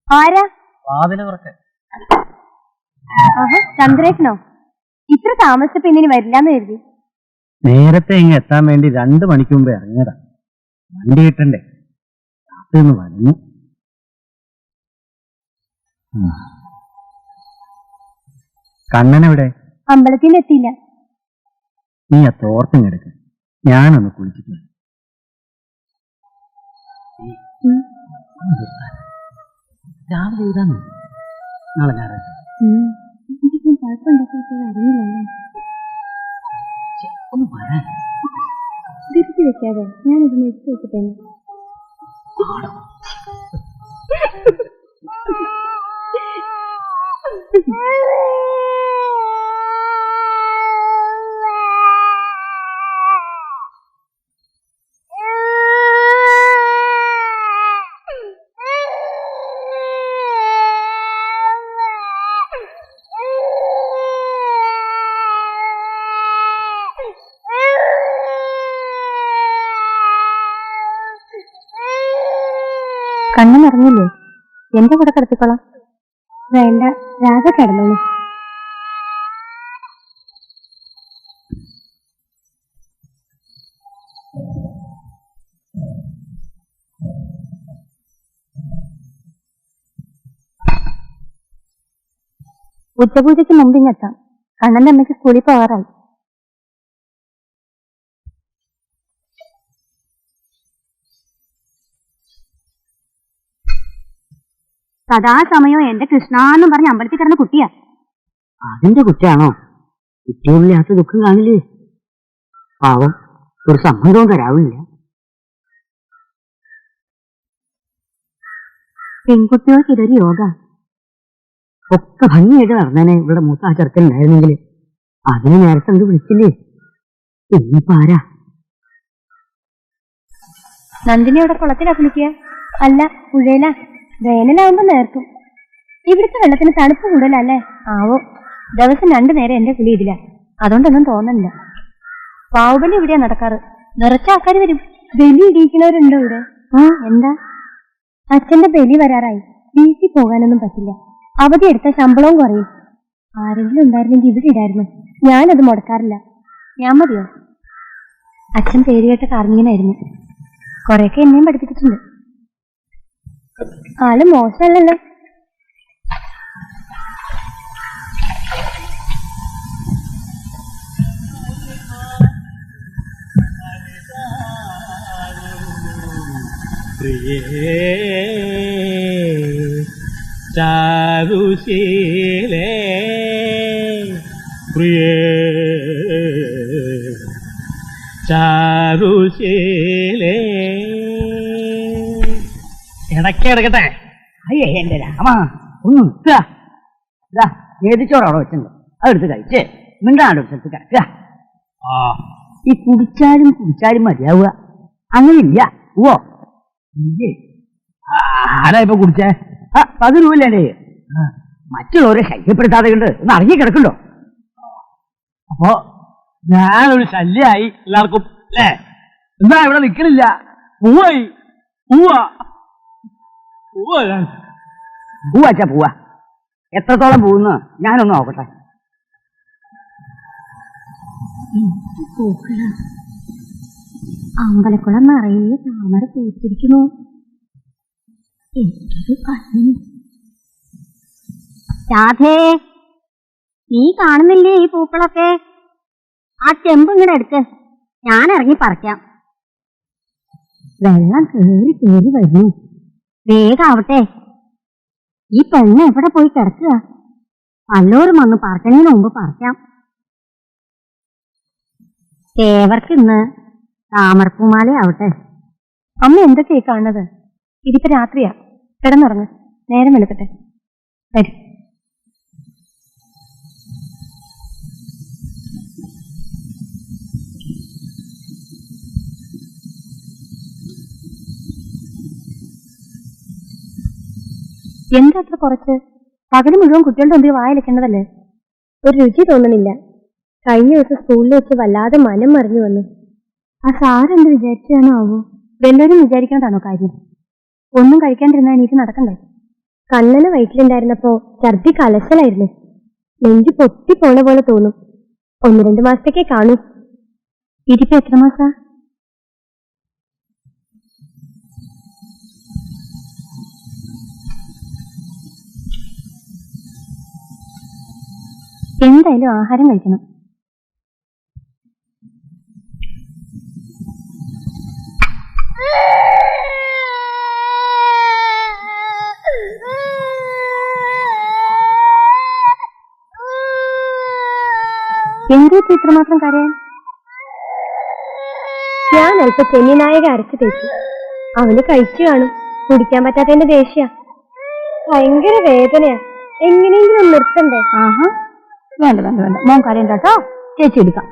ആരാ? ചന്ദ്രേട്ടനോ? ഇത്ര താമസിച്ചപ്പോ ഇനി വരില്ലാന്ന് കരുതി. നേരത്തെ ഇങ്ങ് എത്താൻ വേണ്ടി 2 മണിക്ക് മുമ്പ് ഇറങ്ങിയതാ. വണ്ടി കിട്ടണ്ടേ? അതൊന്ന് വന്നു. കണ്ണനെവിടെ? അമ്പലത്തിൽ എത്തിയില്ല. നീ ആ തോർത്തിങ്ങെടുക്ക, ഞാനൊന്ന് കുളിച്ചിട്ട്. രാവിലെ ഇതാന്ന് നാളെ ഞായറാഴ്ച. ഒന്ന് പറയാൻ തിരിച്ചു വെക്കാതെ ഞാനിതൊന്ന് എടുത്തു വെച്ചിട്ടേ. കണ്ണൻ ഇറങ്ങില്ലേ? എന്റെ കൂടെ കിടത്തിക്കോളാം. വേണ്ട, രാധ കിടന്നോളൂ. ഉച്ചപൂജയ്ക്ക് മുമ്പ് ഇങ്ങെത്താം. കണ്ണന്റെ അമ്മയ്ക്ക് സ്കൂളിൽ പോകാറായി. സദാസമയം എന്റെ കൃഷ്ണാന്നും പറഞ്ഞ് അമ്പലത്തിൽ കിടന്ന കുട്ടിയാ. അതിന്റെ കുറ്റാണോ? കുട്ടികളില്ലാത്ത ദുഃഖം കാണില്ലേ? പാവം, ഒരു സമ്മതവും തരാവില്ല. പെൺകുട്ടികൾക്ക് ഇതൊരു യോഗ. ഒക്കെ ഭംഗിയായിട്ട് നടന്നേനെ ഇവിടെ മൂത്ത ആ ചെറുക്കനുണ്ടായിരുന്നെങ്കിൽ. അതിന് നേരത്തെ എന്ത് വിളിച്ചില്ലേ? ഇന്നിപ്പോ ആരാ? നന്ദിനി അവിടെ കുളത്തിലാ കുളിക്കുക? അല്ല, പുഴയിലാ. വേനലാവുമ്പോ നേർക്കും. ഇവിടുത്തെ വെള്ളത്തിന് തണുപ്പ് കൂടുതലല്ലേ? ആവോ. ദിവസം 2 നേരം എന്റെ കുളി ഇതില്ല. അതുകൊണ്ടൊന്നും തോന്നില്ല. പാവുബലി ഇവിടെയാ നടക്കാറ്. നിറച്ച ആൾക്കാർ വരും. ബലി ഇടിയിക്കുന്നവരുണ്ടോ ഇവിടെ? എന്താ? അച്ഛന്റെ ബലി വരാറായി. വീട്ടിൽ പോകാനൊന്നും പറ്റില്ല. അവധി എടുത്ത ശമ്പളവും കുറയും. ആരെങ്കിലും ഉണ്ടായിരുന്നെങ്കിൽ ഇവിടെ ഇടായിരുന്നു. ഞാനത് മുടക്കാറില്ല. ഞാൻ മതിയോ? അച്ഛൻ പേരുകേട്ട കാർമികനായിരുന്നു. കൊറേയൊക്കെ എന്നെയും പഠിപ്പിച്ചിട്ടുണ്ട്. ആള് മോശമല്ലല്ലോ. പ്രിയേ ചാരുശീലേ പ്രിയേ ചാരുശീലേ. ഇടയ്ക്ക് എടുക്കട്ടെ. അയ്യേ എന്റെ രാമ, ഒന്ന് ഏതിച്ചോറ് അവിടെ വെച്ചിട്ടുണ്ട്, അതെടുത്ത് കഴിച്ച് മിണ്ടാണ്ട് ഒരു സ്ഥലത്ത് കിടക്കുക. ഈ കുടിച്ചാലും മതിയാവുക, അങ്ങനെയില്ല. ഓ ഇല്ലേ, ആരാ ഇപ്പൊ കുടിച്ചേ? 10 രൂപല്ലേ? മറ്റുള്ളവരെ ശല്യപ്പെടുത്താതെ കൊണ്ട് ഒന്ന് അടങ്ങി കിടക്കണ്ടോ? അപ്പോ ഞാനൊരു ശല്യായി എല്ലാവർക്കും അല്ലേ? എന്താ ഇവിടെ നിൽക്കണില്ല? പൂവായി പൂവാ പൂവാച്ചാ പൂവാ. എത്രത്തോളം പൂവെന്ന് ഞാനൊന്ന് നോക്കട്ടെ. അമ്പലക്കുളം നിറയെ താമര പൂത്തിരിക്കുന്നു. എനിക്കൊരു കണ്ണു. രാധേ, നീ കാണുന്നില്ലേ ഈ പൂക്കളൊക്കെ? ആ ചെമ്പ് ഇങ്ങടെ എടുക്ക്, ഞാൻ ഇറങ്ങി പറിക്കാം. വെള്ളം കേറി വരുന്നു, വേഗാവട്ടെ. ഈ പെണ്ണ് എവിടെ പോയി കിടക്കുക? വല്ലോരും വന്ന് പറിക്കണതിന് മുമ്പ് പറിക്കാം. ഏവർക്ക് ഇന്ന് താമരപ്പൂമാലയാവട്ടെ. അമ്മ എന്തൊക്കെയായി കാണുന്നത്? ഇതിപ്പോ രാത്രിയാ, കിടന്നുറങ്ങ്, നേരം വെളുക്കട്ടെ. വരും. എന്താ അത്ര കുറച്ച്? പകല് മുഴുവൻ കുട്ടികളുടെ മുമ്പിൽ വായിലിക്കേണ്ടതല്ലേ? ഒരു രുചി തോന്നണില്ല. കഴിഞ്ഞ ദിവസം സ്കൂളിൽ വെച്ച് വല്ലാതെ മനം മറിഞ്ഞു വന്നു. ആ സാറെന്ത് വിചാരിച്ചാണോ ആവോ? വല്ലവരും വിചാരിക്കേണ്ടതാണോ കാര്യം? ഒന്നും കഴിക്കാണ്ടിരുന്നാൽ എനിക്ക് നടക്കണ്ടേ? കണ്ണന് വയറ്റിലുണ്ടായിരുന്നപ്പോ ഛർദി കലശലായിരുന്നു. നെഞ്ച് പൊട്ടിപ്പോണ പോലെ തോന്നും. 1-2 മാസത്തേക്കേ കാണൂ. ഇതിപ്പോ എത്ര മാസാ? എന്തായാലും ആഹാരം കഴിക്കണം. എന്തോ ഇത്രമാത്രം കരയാൻ? ഞാൻ അല്പം ചെന്നിനായക അരച്ചു തേച്ചു. അവന് കഴിച്ചു കാണും. കുടിക്കാൻ പറ്റാത്തതിന്റെ ദേഷ്യ. ഭയങ്കര വേദനയാ. എങ്ങനെയെങ്കിലും നിർത്തണ്ടേ? ആഹാ, വേണ്ട വേണ്ട വേണ്ട, മോൻ കരയണ്ട കേട്ടോ. ചേച്ചി എടുക്കാം.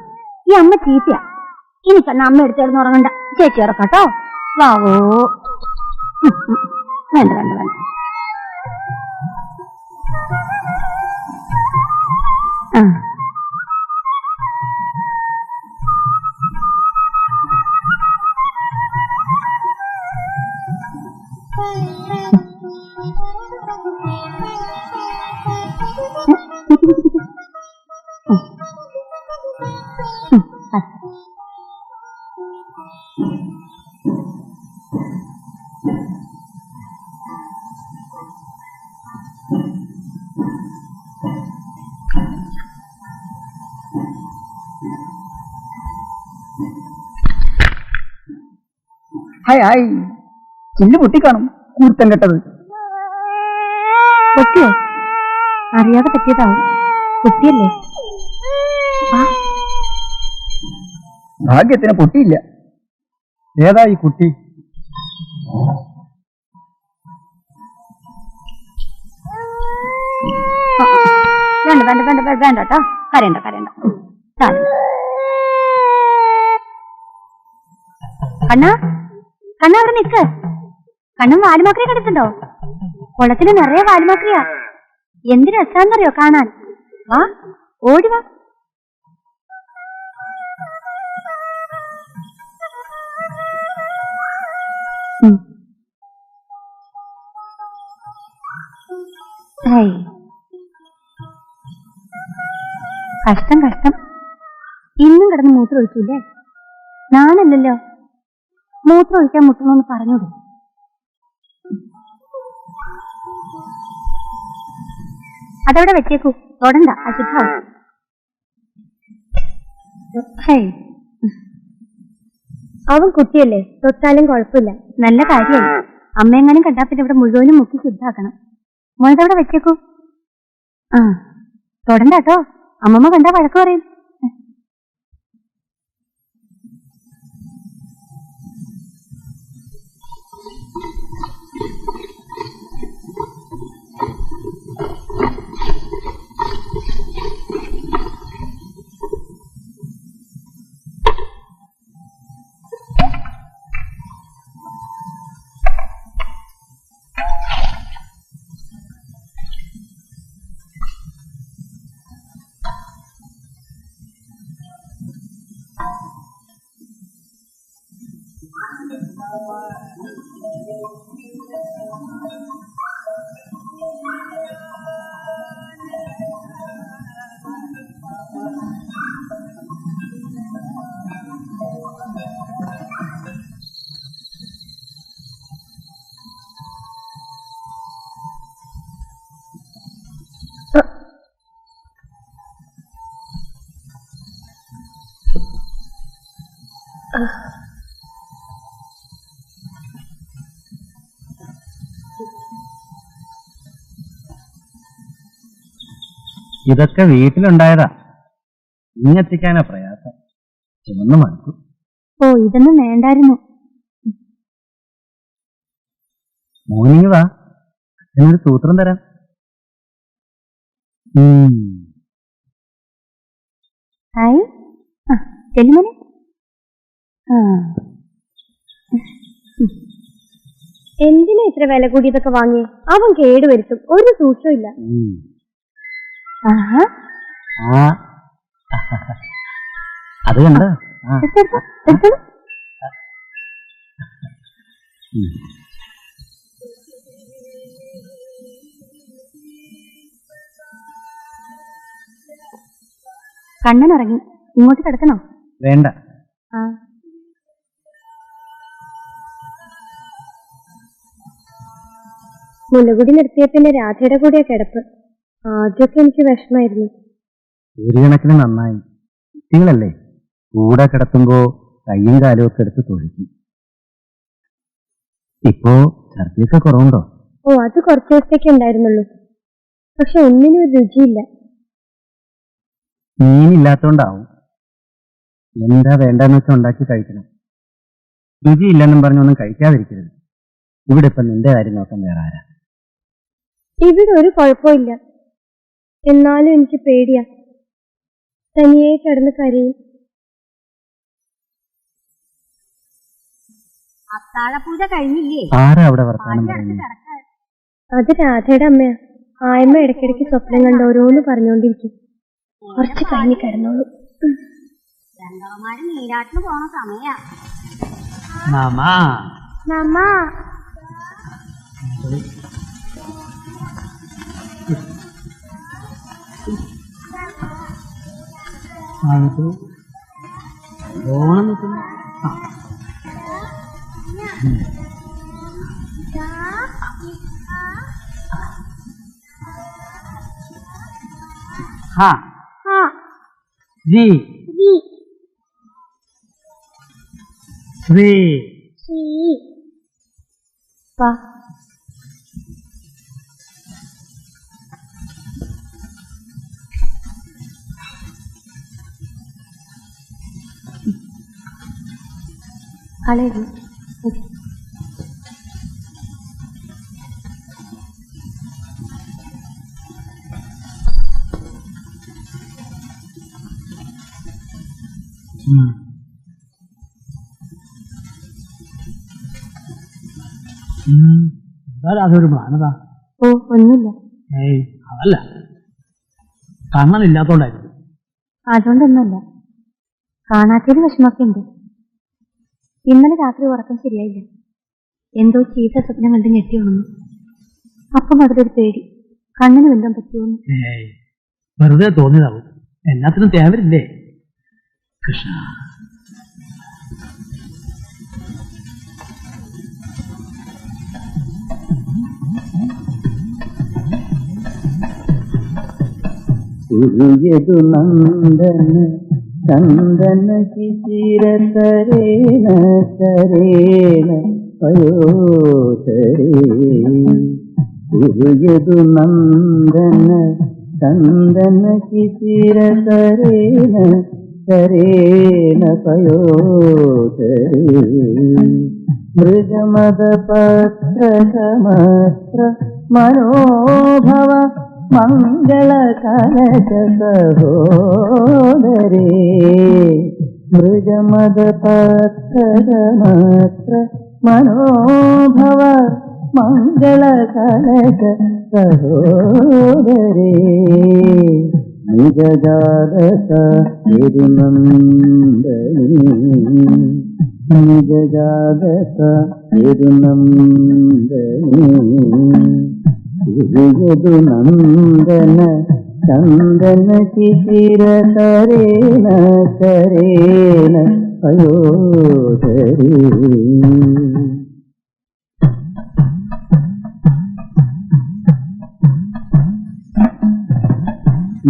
ഈ അമ്മ ചീത്തയാ. ഇനി തന്നെ അമ്മ എടുത്തിരുന്ന് ഉറങ്ങണ്ട. ചേച്ചി ഇറക്കാട്ടോ. വാവോ. വേണ്ട വേണ്ട വേണ്ട. ആ ഹായ് ഹായ്, ചില്ല് പൊട്ടിക്കാണും. കൂർത്തം കെട്ടത് പൊട്ടിയോ? അറിയാതെ പറ്റിയതാവും. കുട്ടിയല്ലേ? ഭാഗ്യത്തിന് പൊട്ടിയില്ല. ഏതാ ഈ കുട്ടി? വേണ്ട വേണ്ട വേണ്ട വേണ്ട കേട്ടോ. കരയണ്ട കരയണ്ട. കണ്ണാ കണ്ണ അവിടെ നിക്ക്. കണ്ണൻ വാലുമാക്രിയെ കണ്ടിട്ടുണ്ടോ? കുളത്തിന് നിറയെ വാലുമാക്രിയാ. എന്ത് രസാന്നറിയോ കാണാൻ? വാ, ഓടി വാ. കഷ്ടം കഷ്ടം. ഇന്നും കിടന്ന് മൂത്രം ഒഴിച്ചില്ലേ? ഞാനല്ലല്ലോ. മൂത്രം ഒഴിക്കാൻ മുട്ടണമെന്ന് പറഞ്ഞൂടെ? അതവിടെ വെച്ചേക്കൂ, തൊടണ്ട, അശുദ്ധാവും. അവൻ കുട്ടിയല്ലേ, തൊട്ടാലും കുഴപ്പമില്ല. നല്ല കാര്യമാണ്. അമ്മയെങ്ങാനും കണ്ടാ പിന്നെ ഇവിടെ മുഴുവനും മുക്കി ശുദ്ധാക്കണം. മോനതവിടെ വെച്ചേക്കൂ. ആ തൊടണ്ട കേട്ടോ, അമ്മമ്മ കണ്ടാ വഴക്ക് പറയും. ഇതൊക്കെ വീട്ടിലുണ്ടായതാ, ഇങ്ങെത്തിക്കാനാ പ്രയാസം. ചുമന്ന് മടുക്കും. ഓ ഇതൊന്നും വേണ്ടായിരുന്നു. മോർണിംഗ് വാ, അച്ഛനൊരു സൂത്രം തരാം. ഹായ്, ചെല്ലുമോനെ. എന്തിനാ ഇത്ര വില കൂടി ഇതൊക്കെ വാങ്ങി? അവൻ കേടുവരുത്തും, ഒരു സൂക്ഷം ഇല്ല. അത് കണ്ടോ? കണ്ണനിറങ്ങി, ഇങ്ങോട്ട് കിടക്കണോ? വേണ്ട. മുലകുടി നിർത്തിയ പിന്നെ രാധയുടെ കൂടെ കിടപ്പ്. ആദ്യമൊക്കെ എനിക്ക് വിഷമായിരുന്നു. ഒരു കണക്കിന് നന്നായി. കുട്ടികളല്ലേ, കൂടെ കിടത്തുമ്പോ കയ്യും കാലും ഒക്കെ എടുത്ത് തൊഴിക്കും. ഇപ്പോ ഛർദിയൊക്കെ കുറവുണ്ടോ? ഓ അത് കുറച്ചു ദിവസത്തേക്ക് ഉണ്ടായിരുന്നുള്ളൂ. പക്ഷെ ഒന്നിനും ഒരു രുചിയില്ല. മീനില്ലാത്തോണ്ടാവും. എന്താ വേണ്ടെന്ന് വെച്ചാൽ ഉണ്ടാക്കി കഴിക്കണം. രുചിയില്ലെന്നും പറഞ്ഞൊന്നും കഴിക്കാതിരിക്കരുത്. ഇവിടെ ഇപ്പൊ നിന്റെ കാര്യം നോക്കാൻ വേറെ ആരാ? ഇവിടെ ഒരു കുഴപ്പമില്ല. എന്നാലും എനിക്ക് പേടിയാ. തനിയെ കിടന്ന് കരയും. അത്താഴപൂജ കഴിഞ്ഞില്ലേ? ആരാ അവിടെ വർത്താനം പറയുന്നത്? അത് രാധയുടെ അമ്മയാ. ആയമ്മ ഇടയ്ക്കിടയ്ക്ക് സ്വപ്നം കണ്ട് ഓരോന്ന് പറഞ്ഞുകൊണ്ടിരിക്കും. കുറച്ച് കഴിഞ്ഞ് കിടന്നോളൂ. രണ്ടാമാര് നീരാട്ടിന് പോണ സമയാ. കളയരുത്. അതൊരു പ്ലാനതാ? ഓ ഒന്നുമില്ല. അതല്ല, കണ്ണനില്ലാത്തോണ്ടായിരുന്നു. അതുകൊണ്ടൊന്നുമല്ല, കാണാത്തൊരു വിഷമൊക്കെ ഉണ്ട്. ഇന്നലെ രാത്രി ഉറക്കം ശരിയായില്ല. എന്തോ ചീത്ത സ്വപ്നം കണ്ട് ഞെട്ടി ഉണർന്നു. അപ്പം അതിലൊരു പേടി, കണ്ണിന് വല്ലതും പറ്റുമോന്ന്. വെറുതെ തോന്നിയതാവും, എല്ലാത്തിനും തേവരില്ലേ കൃഷ്ണ. നന്ദന ചന്ദന ശിശിര തരേണ തരേണ പയോതരേ ഉരുയതു നന്ദന ചന്ദന ശിശിര തരേണ തരേണ പയോതരേ മൃഗമദ പത്രകമത്ര മനോഭവ മംഗളകലശ സഹോദരേ മൃഗമദ പത്രകമത്ര മനോഭവ മംഗളകലശ സഹോദരേ നിജജാതസ യദുനന്ദനീ നിജജാതസ യദുനന്ദനീ ഉരുയതു നന്ദന ചന്ദന ശിശിര തരേണ തരേണ പയോതരേ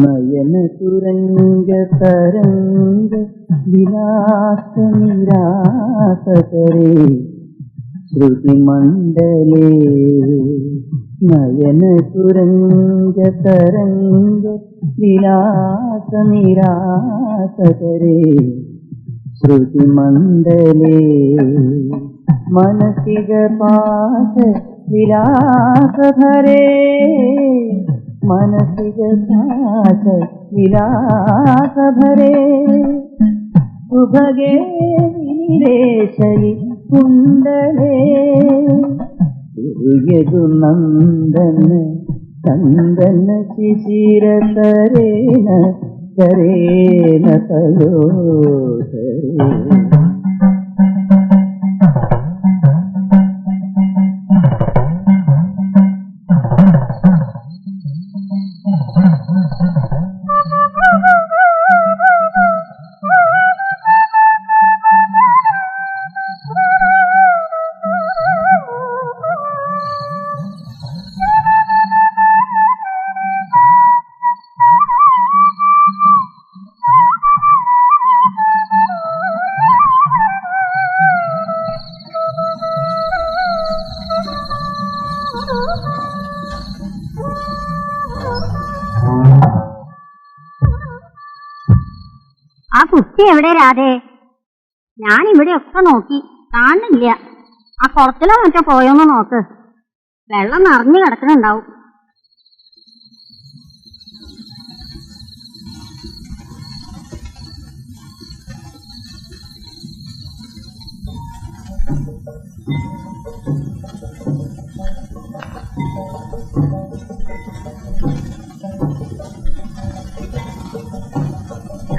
നയന തുരംഗ തരംഗ വിലാസ നിരാസകരേ ശ്രുതിമണ്ഡലേ നയന തുരംഗ തരംഗ വിലാസ നിരാസകരേ ശ്രുതിമണ്ഡലേ മനസിക പാശ വിലാസധരേ മനസിക പാശ വിലാസധരേ സുഭഗേ വിനിലേശലി കുണ്ടലേ ഉരുയതു നന്ദന ചന്ദന ശിശിര തരേണ തരേണ പയോതരേ ആ കുട്ടി എവിടെ രാധേ? ഞാനിവിടെ ഒക്കെ നോക്കി, കാണുന്നില്ല. ആ കുളത്തിലോ മറ്റോ പോയോന്ന് നോക്ക്. വെള്ളം നിറഞ്ഞു കിടക്കുന്നുണ്ടാവും.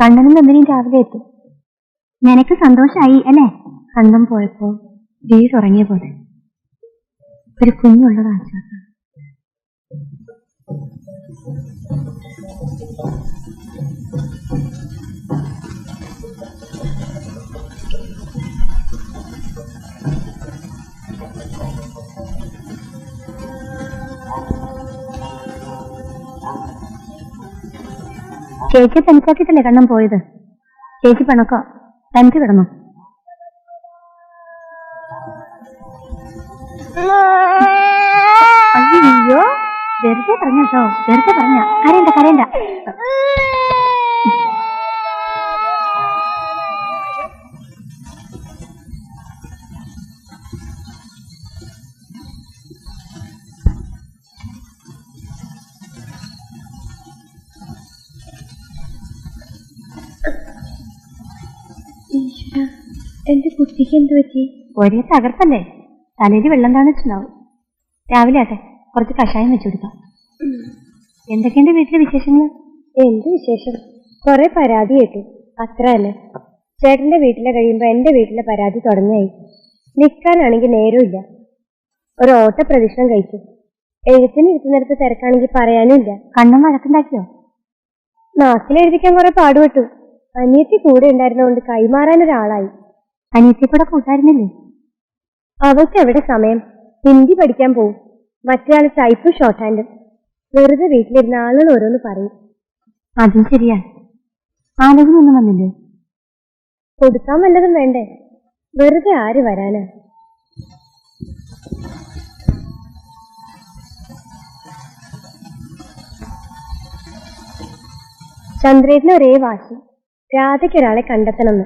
കണ്ണനും നന്ദിനിയും രാവിലെ എത്തും. നിനക്ക് സന്തോഷായി അല്ലേ? കണ്ണൻ പോയപ്പോ ദീസ് ഉറങ്ങിയ പോലെ ഒരു കുഞ്ഞുള്ളത് ആശ്വാസം. ചേച്ചി തനിച്ചാക്കിട്ടല്ലേ കണ്ണൻ പോയത്? ചേച്ചി പണക്കോ തനിച്ച് കിടന്നു. അയ്യോ, വെറുതെ പറഞ്ഞോ, വെറുതെ പറഞ്ഞ. കരയണ്ട കരയണ്ട. എന്റെ കുട്ടിക്ക് എന്ത് പറ്റി? ഒരേ തകർപ്പല്ലേ, തലയിൽ വെള്ളം താണിട്ടുണ്ടാവും. രാവിലെ ആട്ടെ കുറച്ച് കഷായം വെച്ചു കൊടുക്കാം. എന്തൊക്കെയുണ്ട് വീട്ടിലെ വിശേഷങ്ങൾ? എന്ത് വിശേഷം? കുറെ പരാതി കേട്ടു, അത്ര തന്നെ. ചേട്ടന്റെ വീട്ടിലെ കഴിയുമ്പോ എന്റെ വീട്ടിലെ പരാതി തുടങ്ങിയായി. നിൽക്കാനാണെങ്കിൽ നേരമില്ല. ഒരു ഓട്ട പ്രദക്ഷിണം കഴിച്ചു. എഴുത്തിന് ഇരുത്തുന്നിടത്ത് തിരക്കാണെങ്കിൽ പറയാനും ഇല്ല. കണ്ണൻ വഴക്കുണ്ടാക്കിയോ? നാക്കിലെഴുതിക്കാൻ കുറെ പാടുപെട്ടു. അനിയത്തി കൂടെ ഉണ്ടായിരുന്നതുകൊണ്ട് കൈമാറാൻ ഒരാളായി. അനിയത്തി കൂടെ കൂട്ടായിരുന്നില്ലേ? അവൾക്ക് എവിടെ സമയം? ഹിന്ദി പഠിക്കാൻ പോവും. മറ്റൊരാൾ ടൈപ്പ് ഷോർട്ട് ഹാൻഡും. വെറുതെ വീട്ടിലിരുന്ന ആളുകൾ ഓരോന്ന് പറയും. അതും ശരിയാണ്. ആലോചനയൊന്നും വന്നില്ലേ? കൊടുക്കാൻ വല്ലതും വേണ്ടേ? വെറുതെ ആര് വരാനാ? ചന്ദ്രേട്ടന് ഒരേ വാശി, രാധയ്ക്ക് ഒരാളെ കണ്ടെത്തണമെന്ന്.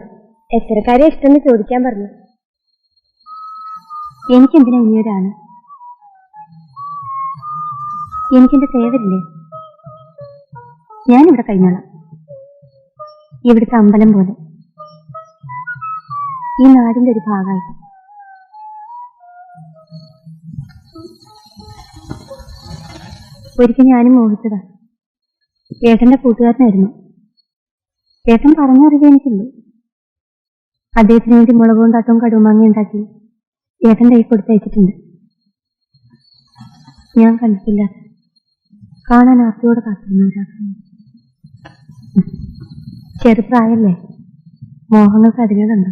എത്രക്കാരെ ഇഷ്ടമെന്ന് ചോദിക്കാൻ പറഞ്ഞു. എനിക്കെന്തിനാ ഇനിയൊരാണ്? എനിക്കെന്റെ സേവരില്ലേ? ഞാനിവിടെ കഴിഞ്ഞോളാം. ഇവിടുത്തെ അമ്പലം പോലെ ഈ നാടിന്റെ ഒരു ഭാഗമായിട്ട്. ഒരിക്കൽ ഞാനും മോഹിച്ചതാ. ഏട്ടന്റെ കൂട്ടുകാരനായിരുന്നു. ഏട്ടൻ പറഞ്ഞറിയേ എനിക്കുള്ളൂ. അദ്ദേഹത്തിന് വേണ്ടി മുളക് കൊണ്ടാട്ടവും കടുമാങ്ങ ഉണ്ടാക്കി ഏട്ടൻ കൈ കൊടുത്തയച്ചിട്ടുണ്ട്. ഞാൻ കണ്ടിട്ടില്ല. കാണാൻ ആർത്തിയോടെ കാത്തിരുന്നവരാണ്. ചെറുപ്രായല്ലേ, മോഹങ്ങൾക്ക് അതിരുകളുണ്ട്.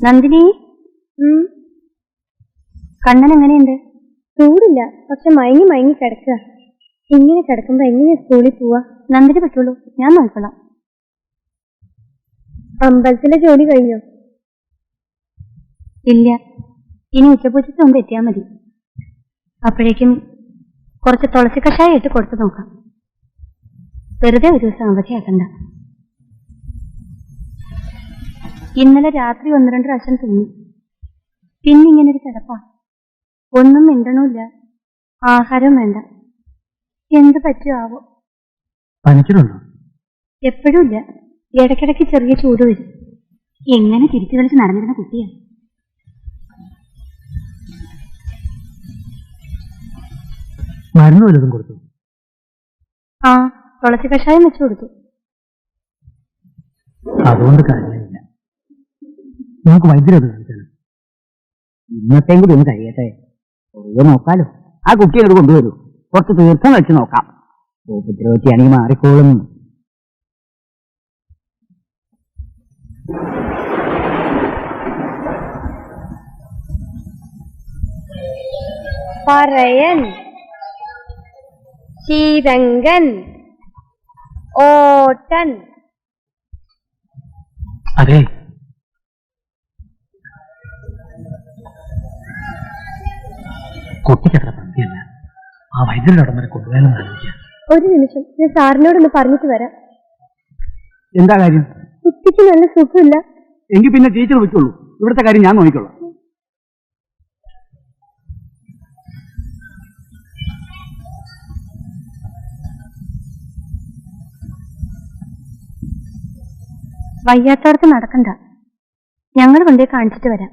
നന്ദിനി, കണ്ണൻ എങ്ങനെയുണ്ട്? ചൂടില്ല, പക്ഷെ മയങ്ങി മയങ്ങി കിടക്കുക. ഇങ്ങനെ കിടക്കുമ്പോ എങ്ങനെയാ സ്കൂളിൽ പോവാ? നന്ദിനി പറ്റുള്ളൂ, ഞാൻ നോക്കണം. അമ്പലത്തിലെ ജോലി കഴിഞ്ഞോ? ഇല്ല, ഇനി ഉച്ചപൂജയ്ക്ക് മുമ്പ് എത്തിയാൽ മതി. അപ്പോഴേക്കും കുറച്ച് തുളസി കഷായം ഇട്ട് കൊടുത്തു നോക്കാം. വെറുതെ ഒരു ദിവസം അവധിയാക്കണ്ട. ഇന്നലെ രാത്രി 1-2 പ്രാവശ്യം തൂങ്ങി. പിന്നിങ്ങനൊരു കിടപ്പാ. ഒന്നും മിണ്ടണമില്ല, ആഹാരം വേണ്ട. എന്ത് പറ്റുമാവോ? പനിച്ചിട്ടുണ്ടോ? എപ്പോഴും ഇല്ല, ഇടയ്ക്കിടയ്ക്ക് ചെറിയ ചൂട് വരും. എങ്ങനെ തിരിച്ചു കളിച്ച് നടന്നിരുന്ന കുട്ടിയാ. മരുന്ന് വല്ലതും കൊടുത്തു? ആ, തുളസി കഷായം വെച്ചു കൊടുത്തു. അതുകൊണ്ട് കാര്യമില്ല, നമുക്ക് വൈദ്യുതി കാണിച്ചാലോ? ഇന്നത്തെയും കൂടി ഒന്ന് കഴിയട്ടെ, നോക്കാലോ. ആ കുട്ടി അങ്ങോട്ട് കൊണ്ടുവരൂ, കുറച്ച് തീർത്ഥം വെച്ച് നോക്കാം. ഉപദ്രവത്തിയാണെങ്കിൽ മാറിക്കോളും. പറയൻ, ശീതങ്കൻ, ഓട്ടൻ. അതെ, കുട്ടിക്കത്ര പന്തിയല്ല. ആ വൈദ്യുതി അവിടെ വരെ കൊണ്ടുപോയാലും ആലോചിക്കാം. ഒരു നിമിഷം, ഞാൻ സാറിനോടൊന്ന് പറഞ്ഞിട്ട് വരാം. എന്താ കാര്യം? കുട്ടിക്ക് നല്ല സുഖമില്ല. എങ്കിൽ പിന്നെ ടീച്ചർ വിളിച്ചോളൂ, ഇവിടുത്തെ കാര്യം ഞാൻ നോക്കിക്കോളാം. വയ്യാത്തവർക്ക് നടക്കണ്ട, ഞങ്ങൾ കൊണ്ടേ കാണിച്ചിട്ട് വരാം.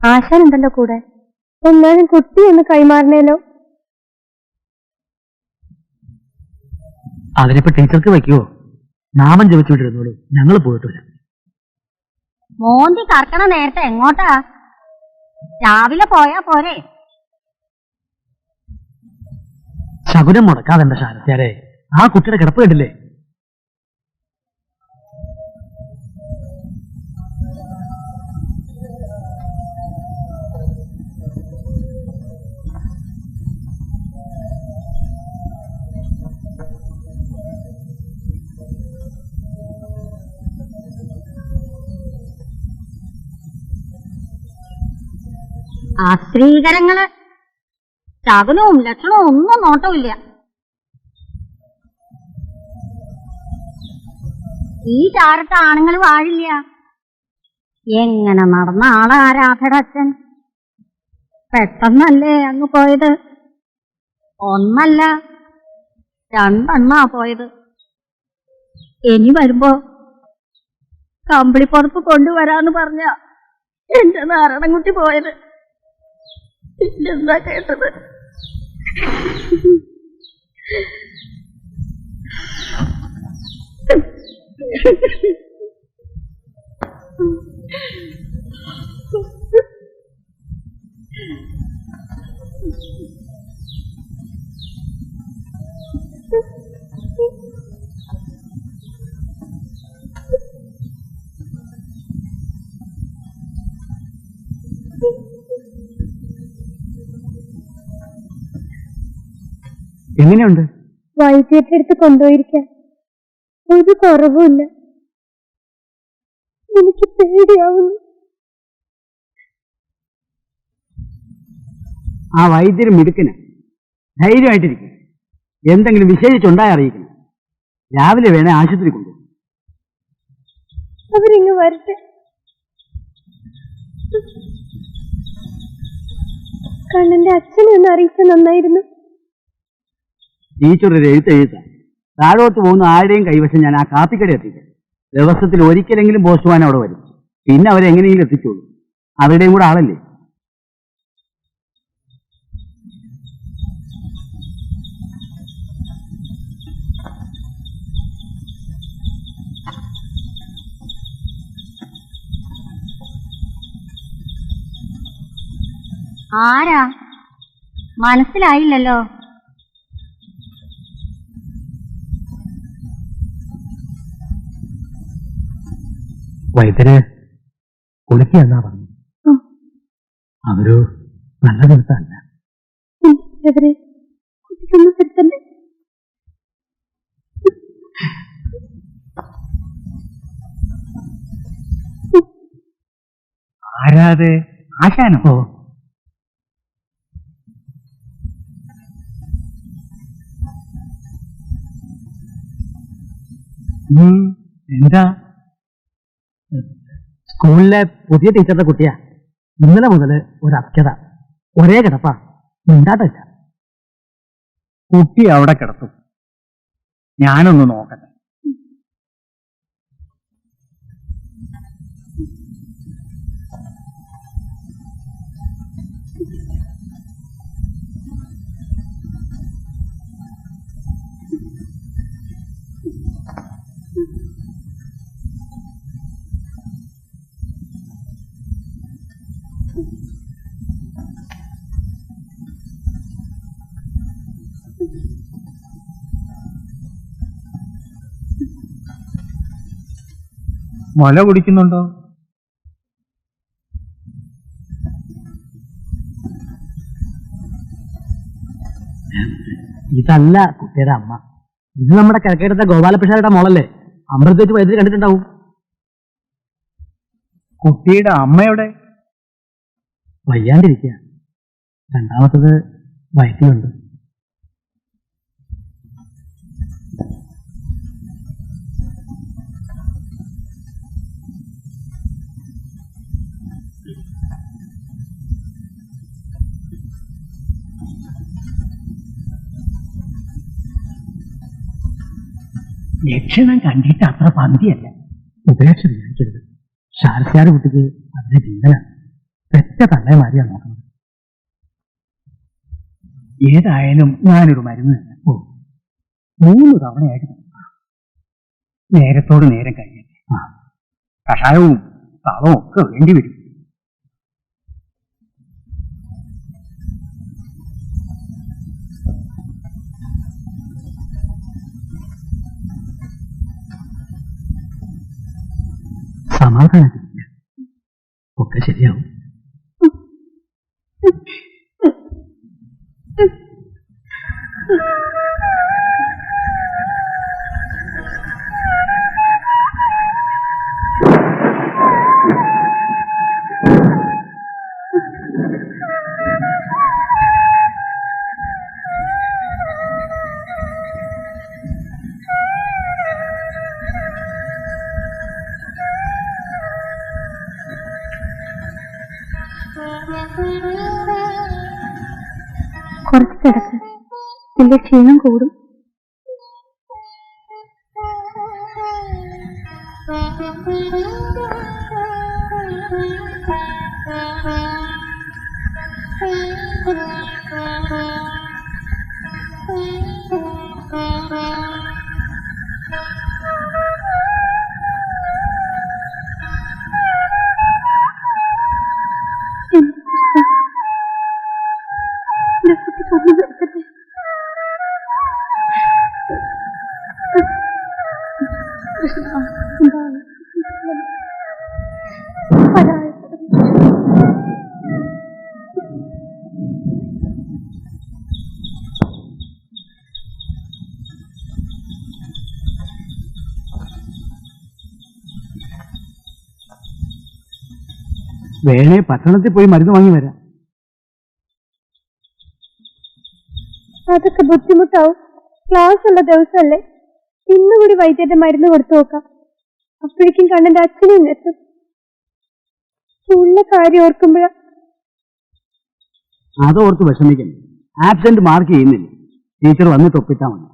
ആശാനുണ്ടല്ലോ കൂടെ. എന്നാലും കുട്ടി ഒന്ന് കൈമാറണേലോ. അതിനിപ്പോ ടീച്ചർക്ക് വയ്ക്കുവോ? നാമം ജപിച്ചുവിട്ടിരുന്നോളൂ, ഞങ്ങൾ പോയിട്ട് വരാം. മോന്തി കറക്കണ നേരത്തെ എങ്ങോട്ടാ? രാവിലെ പോയാ പോരെ? ശകുനം മുടക്കാതെണ്ട ശാരദാരെ, ആ കുട്ടിയുടെ കിടപ്പ് കണ്ടില്ലേ? ആ സ്ത്രീകരങ്ങള് ശകുനവും ലക്ഷണവും ഒന്നും നോട്ടമില്ല. ഈ ചാരത്തെ ആണുങ്ങൾ വാഴില്ല. എങ്ങനെ നടന്ന ആളാ രാധയുടെ അച്ഛൻ? പെട്ടെന്നല്ലേ അങ്ങ് പോയത്? ഒന്നല്ല, 2 എണ്ണാ പോയത്. ഇനി വരുമ്പോ കമ്പിളിപ്പുറപ്പ് കൊണ്ടുവരാന്ന് പറഞ്ഞ എന്റെ നാരണംകുട്ടി പോയത്. എന്താ കേട്ടത്? എങ്ങനെയുണ്ട്? വൈദ്യരുടെ അടുത്ത് കൊണ്ടുപോയിരിക്കാൻ ഒരു കുറവുമില്ല. എനിക്ക് പേടിയാവുന്നു. ആ വൈദ്യര് മിടുക്കന്. ധൈര്യമായിട്ടിരിക്കും. എന്തെങ്കിലും വിശേഷിച്ചുണ്ടായി അറിയിക്കണം. രാവിലെ വേണേ ആശുപത്രി കൊണ്ടുപോകും. അവരിങ്ങ് വരട്ടെ. കണ്ണന്റെ അച്ഛനെ ഒന്ന് അറിയിച്ച നന്നായിരുന്നു. ടീച്ചർ ഒരു എഴുത്താം. താഴോട്ട് പോകുന്ന ആരുടെയും കൈവശം ഞാൻ ആ കാപ്പിക്കട എത്തിക്കും. ദിവസത്തിൽ ഒരിക്കലെങ്കിലും പോസ്റ്റ്മാൻ അവിടെ വരും. പിന്നെ അവരെങ്ങനെയെങ്കിലും എത്തിച്ചോളൂ. അവരുടെയും കൂടെ ആളല്ലേ. ആരാ? മനസ്സിലായില്ലല്ലോ. വൈദ്യര് കുളിക്കാന്നാ പറഞ്ഞു. അവര് നല്ല ദിവസമല്ല. ആരാത്? ആശാനോ? എന്താ? സ്കൂളിലെ പുതിയ ടീച്ചറുടെ കുട്ടിയാ. ഇന്നലെ മുതൽ ഒരു അക്ഷത, ഒരേ കിടപ്പാ, മിണ്ടാട്ടില്ല. കുട്ടി അവിടെ കിടത്തും. ഞാനൊന്ന് നോക്കട്ടെ. മുല കുടിക്കുന്നുണ്ടോ? ഇതല്ല കുട്ടിയുടെ അമ്മ. ഇത് നമ്മുടെ കിഴക്കേടത്തെ ഗോപാലപിഷാരുടെ മോളല്ലേ. അമ്പലത്തിൽ വെച്ച് വൈദ്യുതി കണ്ടിട്ടുണ്ടാവും. കുട്ടിയുടെ അമ്മയുടെ വയ്യാണ്ടിരിക്കുക. രണ്ടാമത്തത് വയറ്റിലുണ്ട്. ലക്ഷണം കണ്ടിട്ട് അത്ര പന്തിയല്ല. ഉപേക്ഷ വിചാരിക്കരുത്. ശാരസ്യാരുടെ കുട്ടിക്ക് അതിന്റെ ജീവനാണ്. പെറ്റ തള്ളയെ മാറിയാ നോക്കുന്നത്. ഏതായാലും ഞാനൊരു മരുന്ന് തന്നെ. 3 തവണയായിട്ട് നേരത്തോട് നേരം കഴിയട്ടെ. കഷായവും താളവും ഒക്കെ വേണ്ടി വരും. സമാധാനത്തില്ല. ഒക്കെ ശരിയാവും. കുറച്ച് കിടക്ക്. നിന്റെ ക്ഷീണം കൂടും. വേണേ പട്ടണത്തിൽ പോയി മരുന്ന് വാങ്ങി വരാം. അതൊക്കെ ബുദ്ധിമുട്ടാവും. ക്ലാസ് ഉള്ള ദിവസമല്ലേ. ഇന്നുകൂടി വൈദ്യരുടെ മരുന്ന് കൊടുത്തു നോക്കാം. അപ്പോഴേക്കും കണ്ണന്റെ അച്ഛനും എത്തും. ഉള്ള കാര്യം ഓർക്കുമ്പോഴാ. അതോർത്ത് വിഷമിക്കുന്നു. ആബ്സെന്റ് മാർക്ക് ചെയ്യുന്നില്ല. ടീച്ചർ വന്നിട്ട് ഒപ്പിട്ടാ മതി.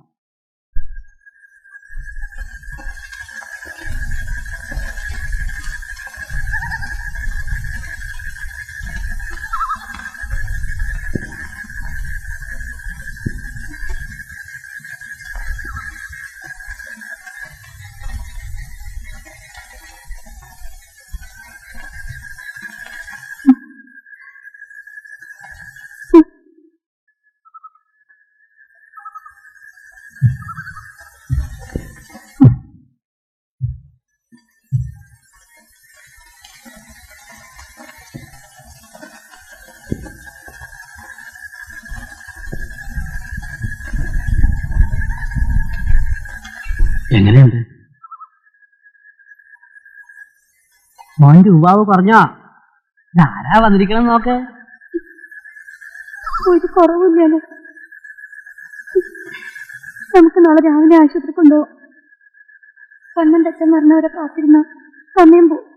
എങ്ങനെയുണ്ട് മോന്റെ ഉവാവ് പറഞ്ഞോ? ആരാ വന്നിരിക്കണം നോക്ക്. ഒരു കുറവില്ലല്ലോ. നമുക്ക് നാളെ രാവിലെ ആശുപത്രി കൊണ്ടുപോകാം. കണ്ണന്റെ അച്ഛൻ മരണവരെ കാത്തിരുന്ന സമയം പോകും.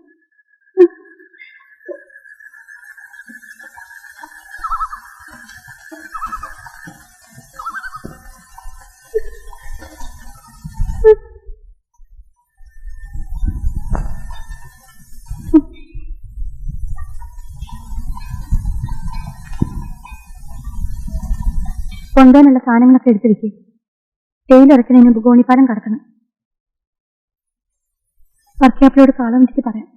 കൊണ്ടുപോകാനുള്ള സാധനങ്ങളൊക്കെ എടുത്തിരിക്കും. തേയിലിറക്കുന്നതിന് മുമ്പ് ഗോണിപ്പാലം കടക്കണം. വർക്കാപ്പിലോട് കാളം വെച്ചിട്ട് പറയാം.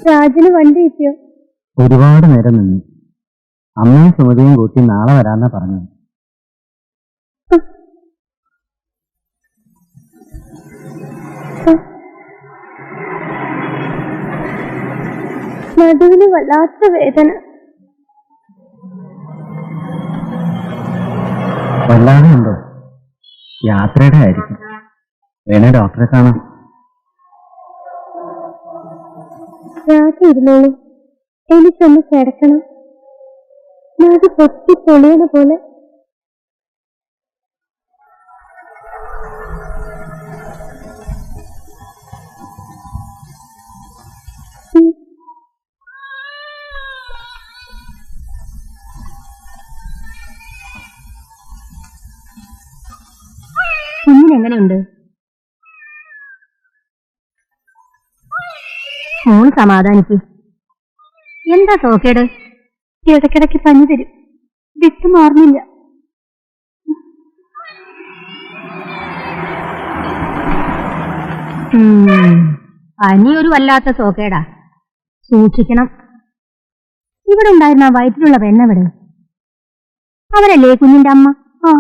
രാജന് വണ്ടി കിട്ടിയോ? ഒരുപാട് നേരം നിന്നു. അമ്മയും സുമതിയും കൂട്ടി നാളെ വരാന്നാ പറഞ്ഞത്. നടുവിന് വല്ലാത്ത വേദന. വല്ലാതെ ഉണ്ടോ? യാത്രയുടെ ആയിരിക്കും. വേണേ ഡോക്ടറെ കാണാം. രാത്രി ഇരുന്നോളൂ. എനിക്കൊന്ന് കിടക്കണം. അത് പൊട്ടി പൊളിയണ പോലെ. കുഞ്ഞിനെങ്ങനെയുണ്ട്? മോള് സമാധാനിക്ക്. എന്താ സോക്കേട്? ഇടയ്ക്കിടയ്ക്ക് പനി തരും. വിട്ടു മാറുന്നില്ല. പനി ഒരു വല്ലാത്ത സോക്കേടാ. സൂക്ഷിക്കണം. ഇവിടെ ഉണ്ടായിരുന്ന വയറ്റിലുള്ള പെണ്ണെവിടെ? അവരല്ലേ കുഞ്ഞിന്റെ അമ്മ? ആ,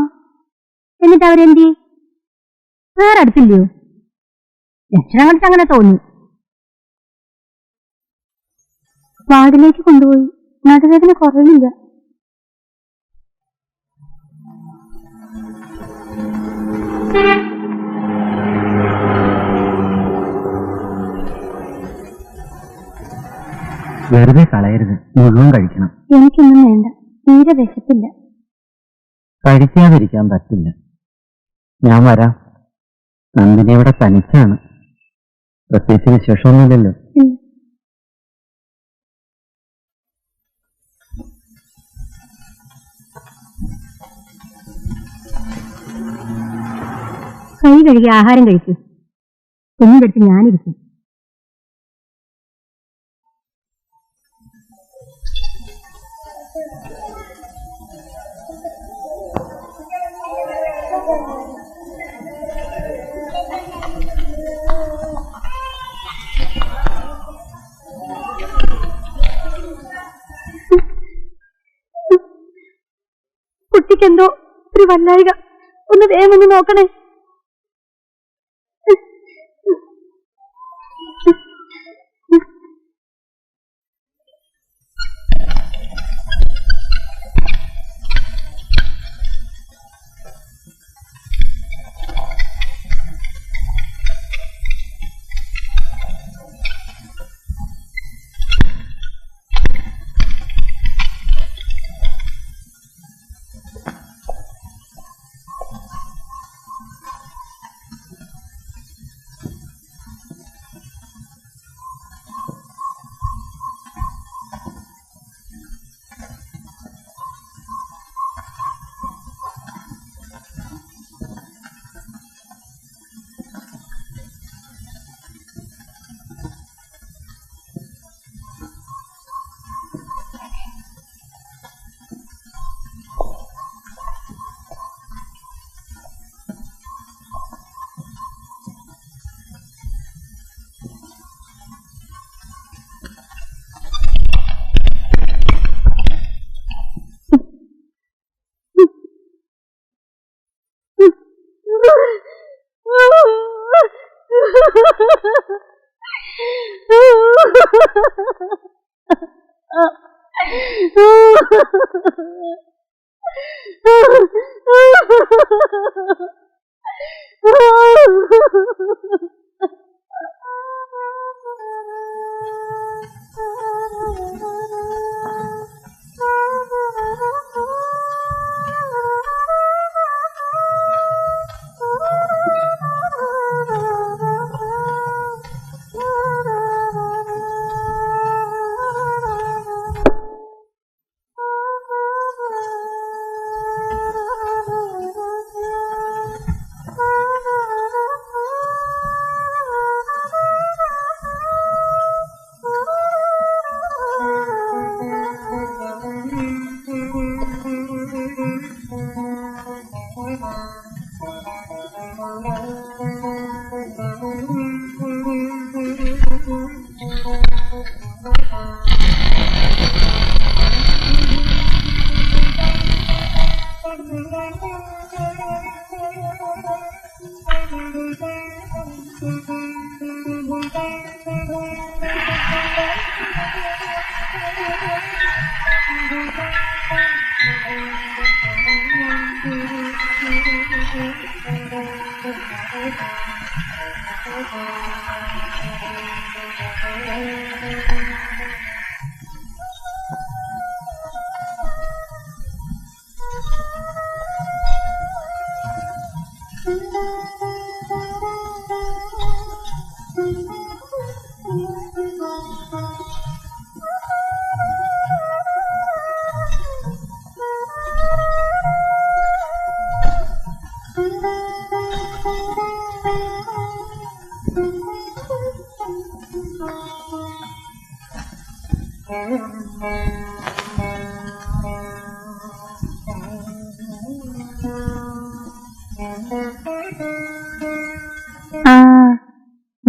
എന്നിട്ട് അവരെന്തി? വേറെ അടുത്തില്ലയോ? ലക്ഷണം കണ്ടിട്ട് അങ്ങനെ തോന്നി. വാർഡിലേക്ക് കൊണ്ടുപോയി. നടുവേദന കുറയുന്നില്ല. വെറുതെ കളയരുത്. മുഴുവൻ കഴിക്കണം. എനിക്കൊന്നും വേണ്ട. തീരെ വിശപ്പില്ല. കഴിക്കാതിരിക്കാൻ പറ്റില്ല. ഞാൻ വരാം. നന്ദിനി ഇവിടെ തനിച്ചാണ്. പ്രത്യേകിച്ച് വിശേഷമൊന്നുമില്ലല്ലോ. കൈ കഴുകി ആഹാരം കഴിക്കും. കുഞ്ഞിന്റെ അടുത്ത് ഞാനിരിക്കും. കുട്ടിക്കെന്തോ ഒരു വല്ലായിക. ഒന്ന് വേഗം ഒന്ന് നോക്കണേ.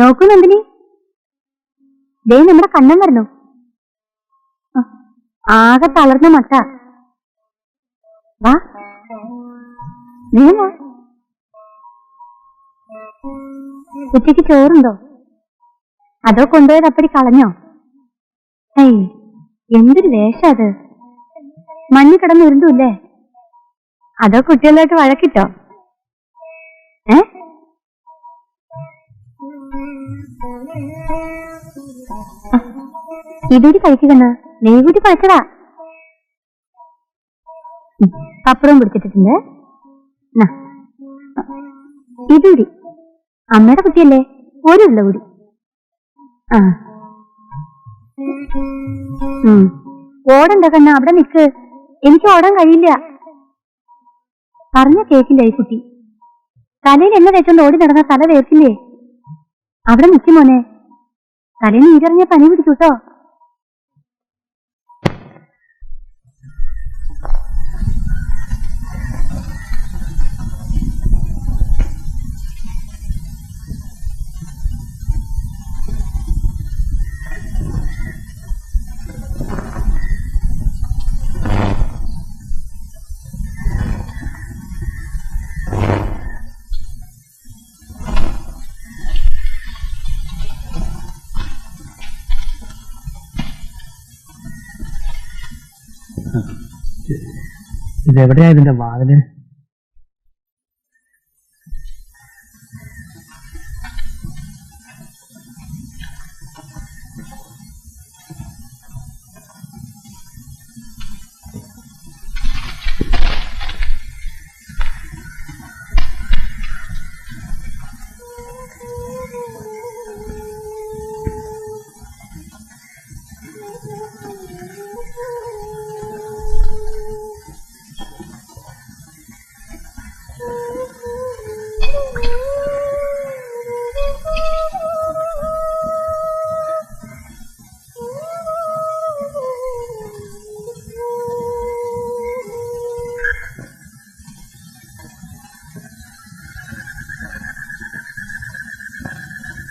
നോക്കൂ നന്ദിനി, ദേ നമ്മുടെ കണ്ണൻ വരണു. ആകെ തളർന്ന മട്ട. വാ, നീ വാ. ഉച്ചയ്ക്ക് ചോറുണ്ടോ? അതോ കൊണ്ടുപോയത് അപ്പടി കളഞ്ഞോ? ഏയ്, എന്തൊരു വേഷം അത്. മഞ്ഞ് കിടന്ന് ഉരുണ്ടൂല്ലേ? അതോ കുട്ടികളായിട്ട് വഴക്കിട്ടോ? ഇതൂടി കഴിക്കുന്ന നെയ്കൂട്ടി പഴച്ചതാ. പപ്പടവും പിടിച്ചിട്ടുണ്ട്. ഇതൂടി അമ്മയുടെ കുട്ടിയല്ലേ, ഒരു ഉള്ള കൂടി. ഓടണ്ട കണ്ണ, അവിടെ നിക്ക്. എനിക്ക് ഓടാൻ കഴിയില്ല. പറഞ്ഞ കേക്കില്ല ഈ കുട്ടി. തലയിൽ എണ്ണ തേച്ചോണ്ട് ഓടി നടന്ന തല വേർക്കില്ലേ? അവിടെ നിൽക്കും മോനെ. തലയിൽ നീരിറങ്ങിയ പനി പിടിച്ചുട്ടോ. ഇതെവിടെയാ ഇതിന്റെ വാതില്?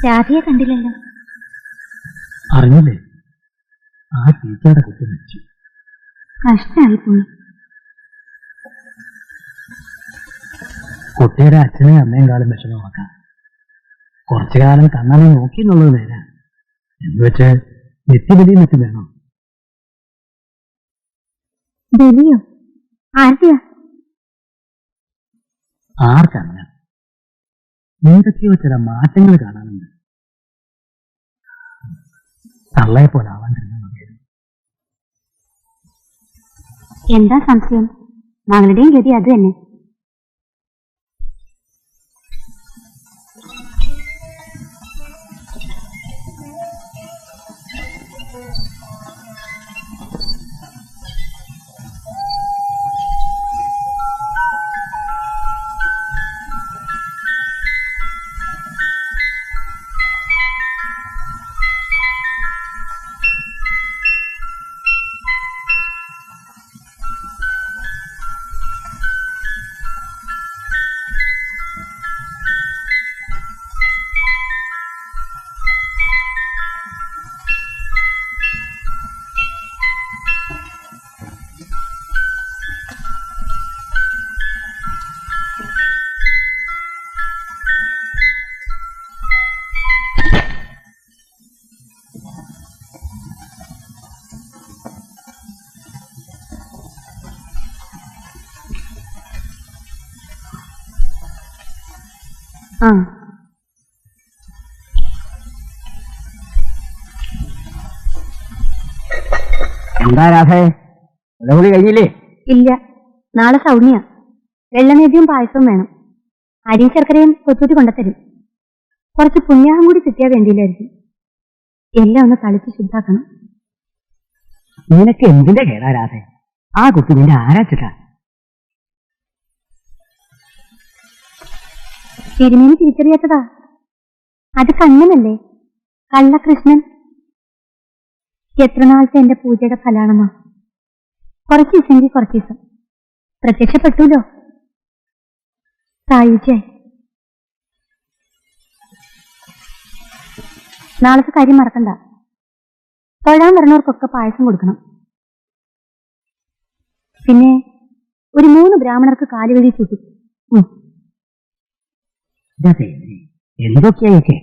രാധയെ കണ്ടില്ലല്ലോ. അറിഞ്ഞില്ലേ? ആ ടീച്ചറുടെ കുട്ടി മരിച്ചു. കഷ്ടായി പോയി. കുട്ടിയുടെ അച്ഛനെയും അമ്മയും കാലം വിഷമമാക്കാം. കുറച്ചു കാലം കണ്ണനെ നോക്കി എന്നുള്ളത് നേരാ. എന്നുവെച്ച് നിത്യബലിയും മറ്റും വേണം. ബലിയോ? ആർക്കെയാ? ആർക്കറിയാം. എന്തൊക്കെയോ ചില മാറ്റങ്ങൾ കാണാനുണ്ട്. തള്ളയെ പോലെ ആവാണ്ടിരുന്ന മതിയായിരുന്നു. എന്താ സംശയം? മകളുടെയും ഗതി അത് തന്നെ. എന്താ രാധേ, ഇടപൊളി കഴിഞ്ഞില്ലേ? ഇല്ല, നാളെ സൗമ്യ. വെള്ളനേദ്യവും പായസവും വേണം. അരി ശർക്കരയും കൊച്ചൂട്ടി കൊണ്ടുത്തരും. കുറച്ച് പുണ്യാഹം കൂടി കിട്ടിയാൽ വേണ്ടിയില്ലായിരിക്കും. എല്ലാം ഒന്ന് തളിച്ച് ശുദ്ധാക്കണം. നിനക്ക് എന്തിന്റെ കേടാ രാധേ? ആ കുട്ടി നിന്റെ ആരാച്ചിട്ടാ? തിരുമേനി തിരിച്ചറിയാത്തതാ. അത് കണ്ണനല്ലേ, കള്ളകൃഷ്ണൻ. എത്ര നാളത്തെ എന്റെ പൂജയുടെ ഫലാണെന്നോ. കുറച്ച് ദിവസമെങ്കിൽ കുറച്ച് ദിവസം പ്രത്യക്ഷപ്പെട്ടുല്ലോ. സായുജ്യായി. നാളത്തെ കാര്യം മറക്കണ്ട. തൊഴാൻ വരുന്നവർക്കൊക്കെ പായസം കൊടുക്കണം. പിന്നെ ഒരു 3 ബ്രാഹ്മണർക്ക് കാലുവഴി ചുട്ടി. എന്തൊക്കെയൊക്കെ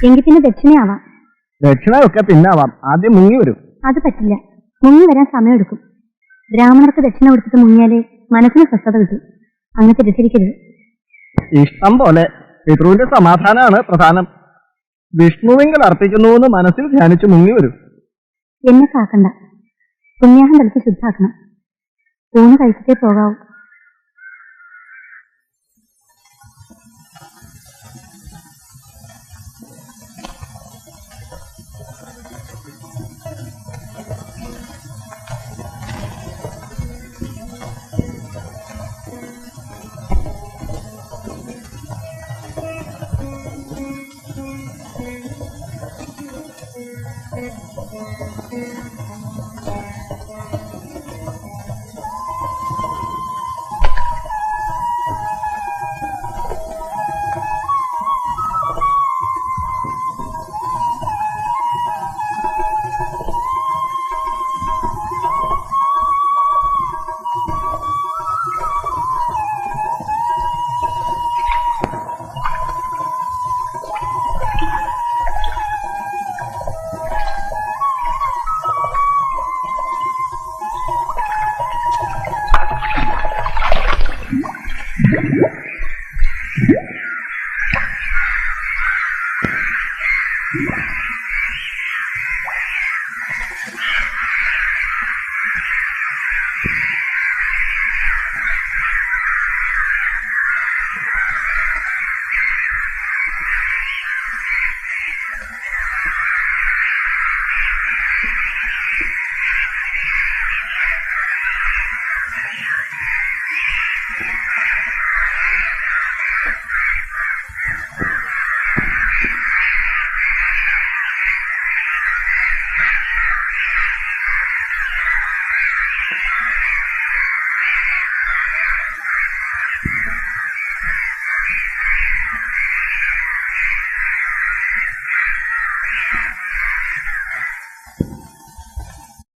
എങ്കിൽ പിന്നെ ദക്ഷിണയാവാം. ദക്ഷിണയൊക്കെ പിന്നാവാം, ആദ്യം മുങ്ങി വരും. അത് പറ്റില്ല, മുങ്ങി വരാൻ സമയമെടുക്കും. ബ്രാഹ്മണർക്ക് ദക്ഷിണ കൊടുത്തിട്ട് മുങ്ങിയാലേ മനസ്സിന് സ്വസ്ഥത കിട്ടും. അങ്ങനെ തിരിച്ചിരിക്കരുത്. ഇഷ്ടം പോലെ. പിതൃവിന്റെ സമാധാനമാണ് പ്രധാനം. വിഷ്ണുവിങ്കൽ അർപ്പിക്കുന്നുവെന്ന് മനസ്സിൽ ധ്യാനിച്ച് മുങ്ങി വരും. എന്നെ കാക്കണ്ട, പുണ്യാഹം തളിച്ച് ശുദ്ധാക്കണം. ഊണ് കഴിച്ചിട്ടേ പോകാവൂ. Yeah.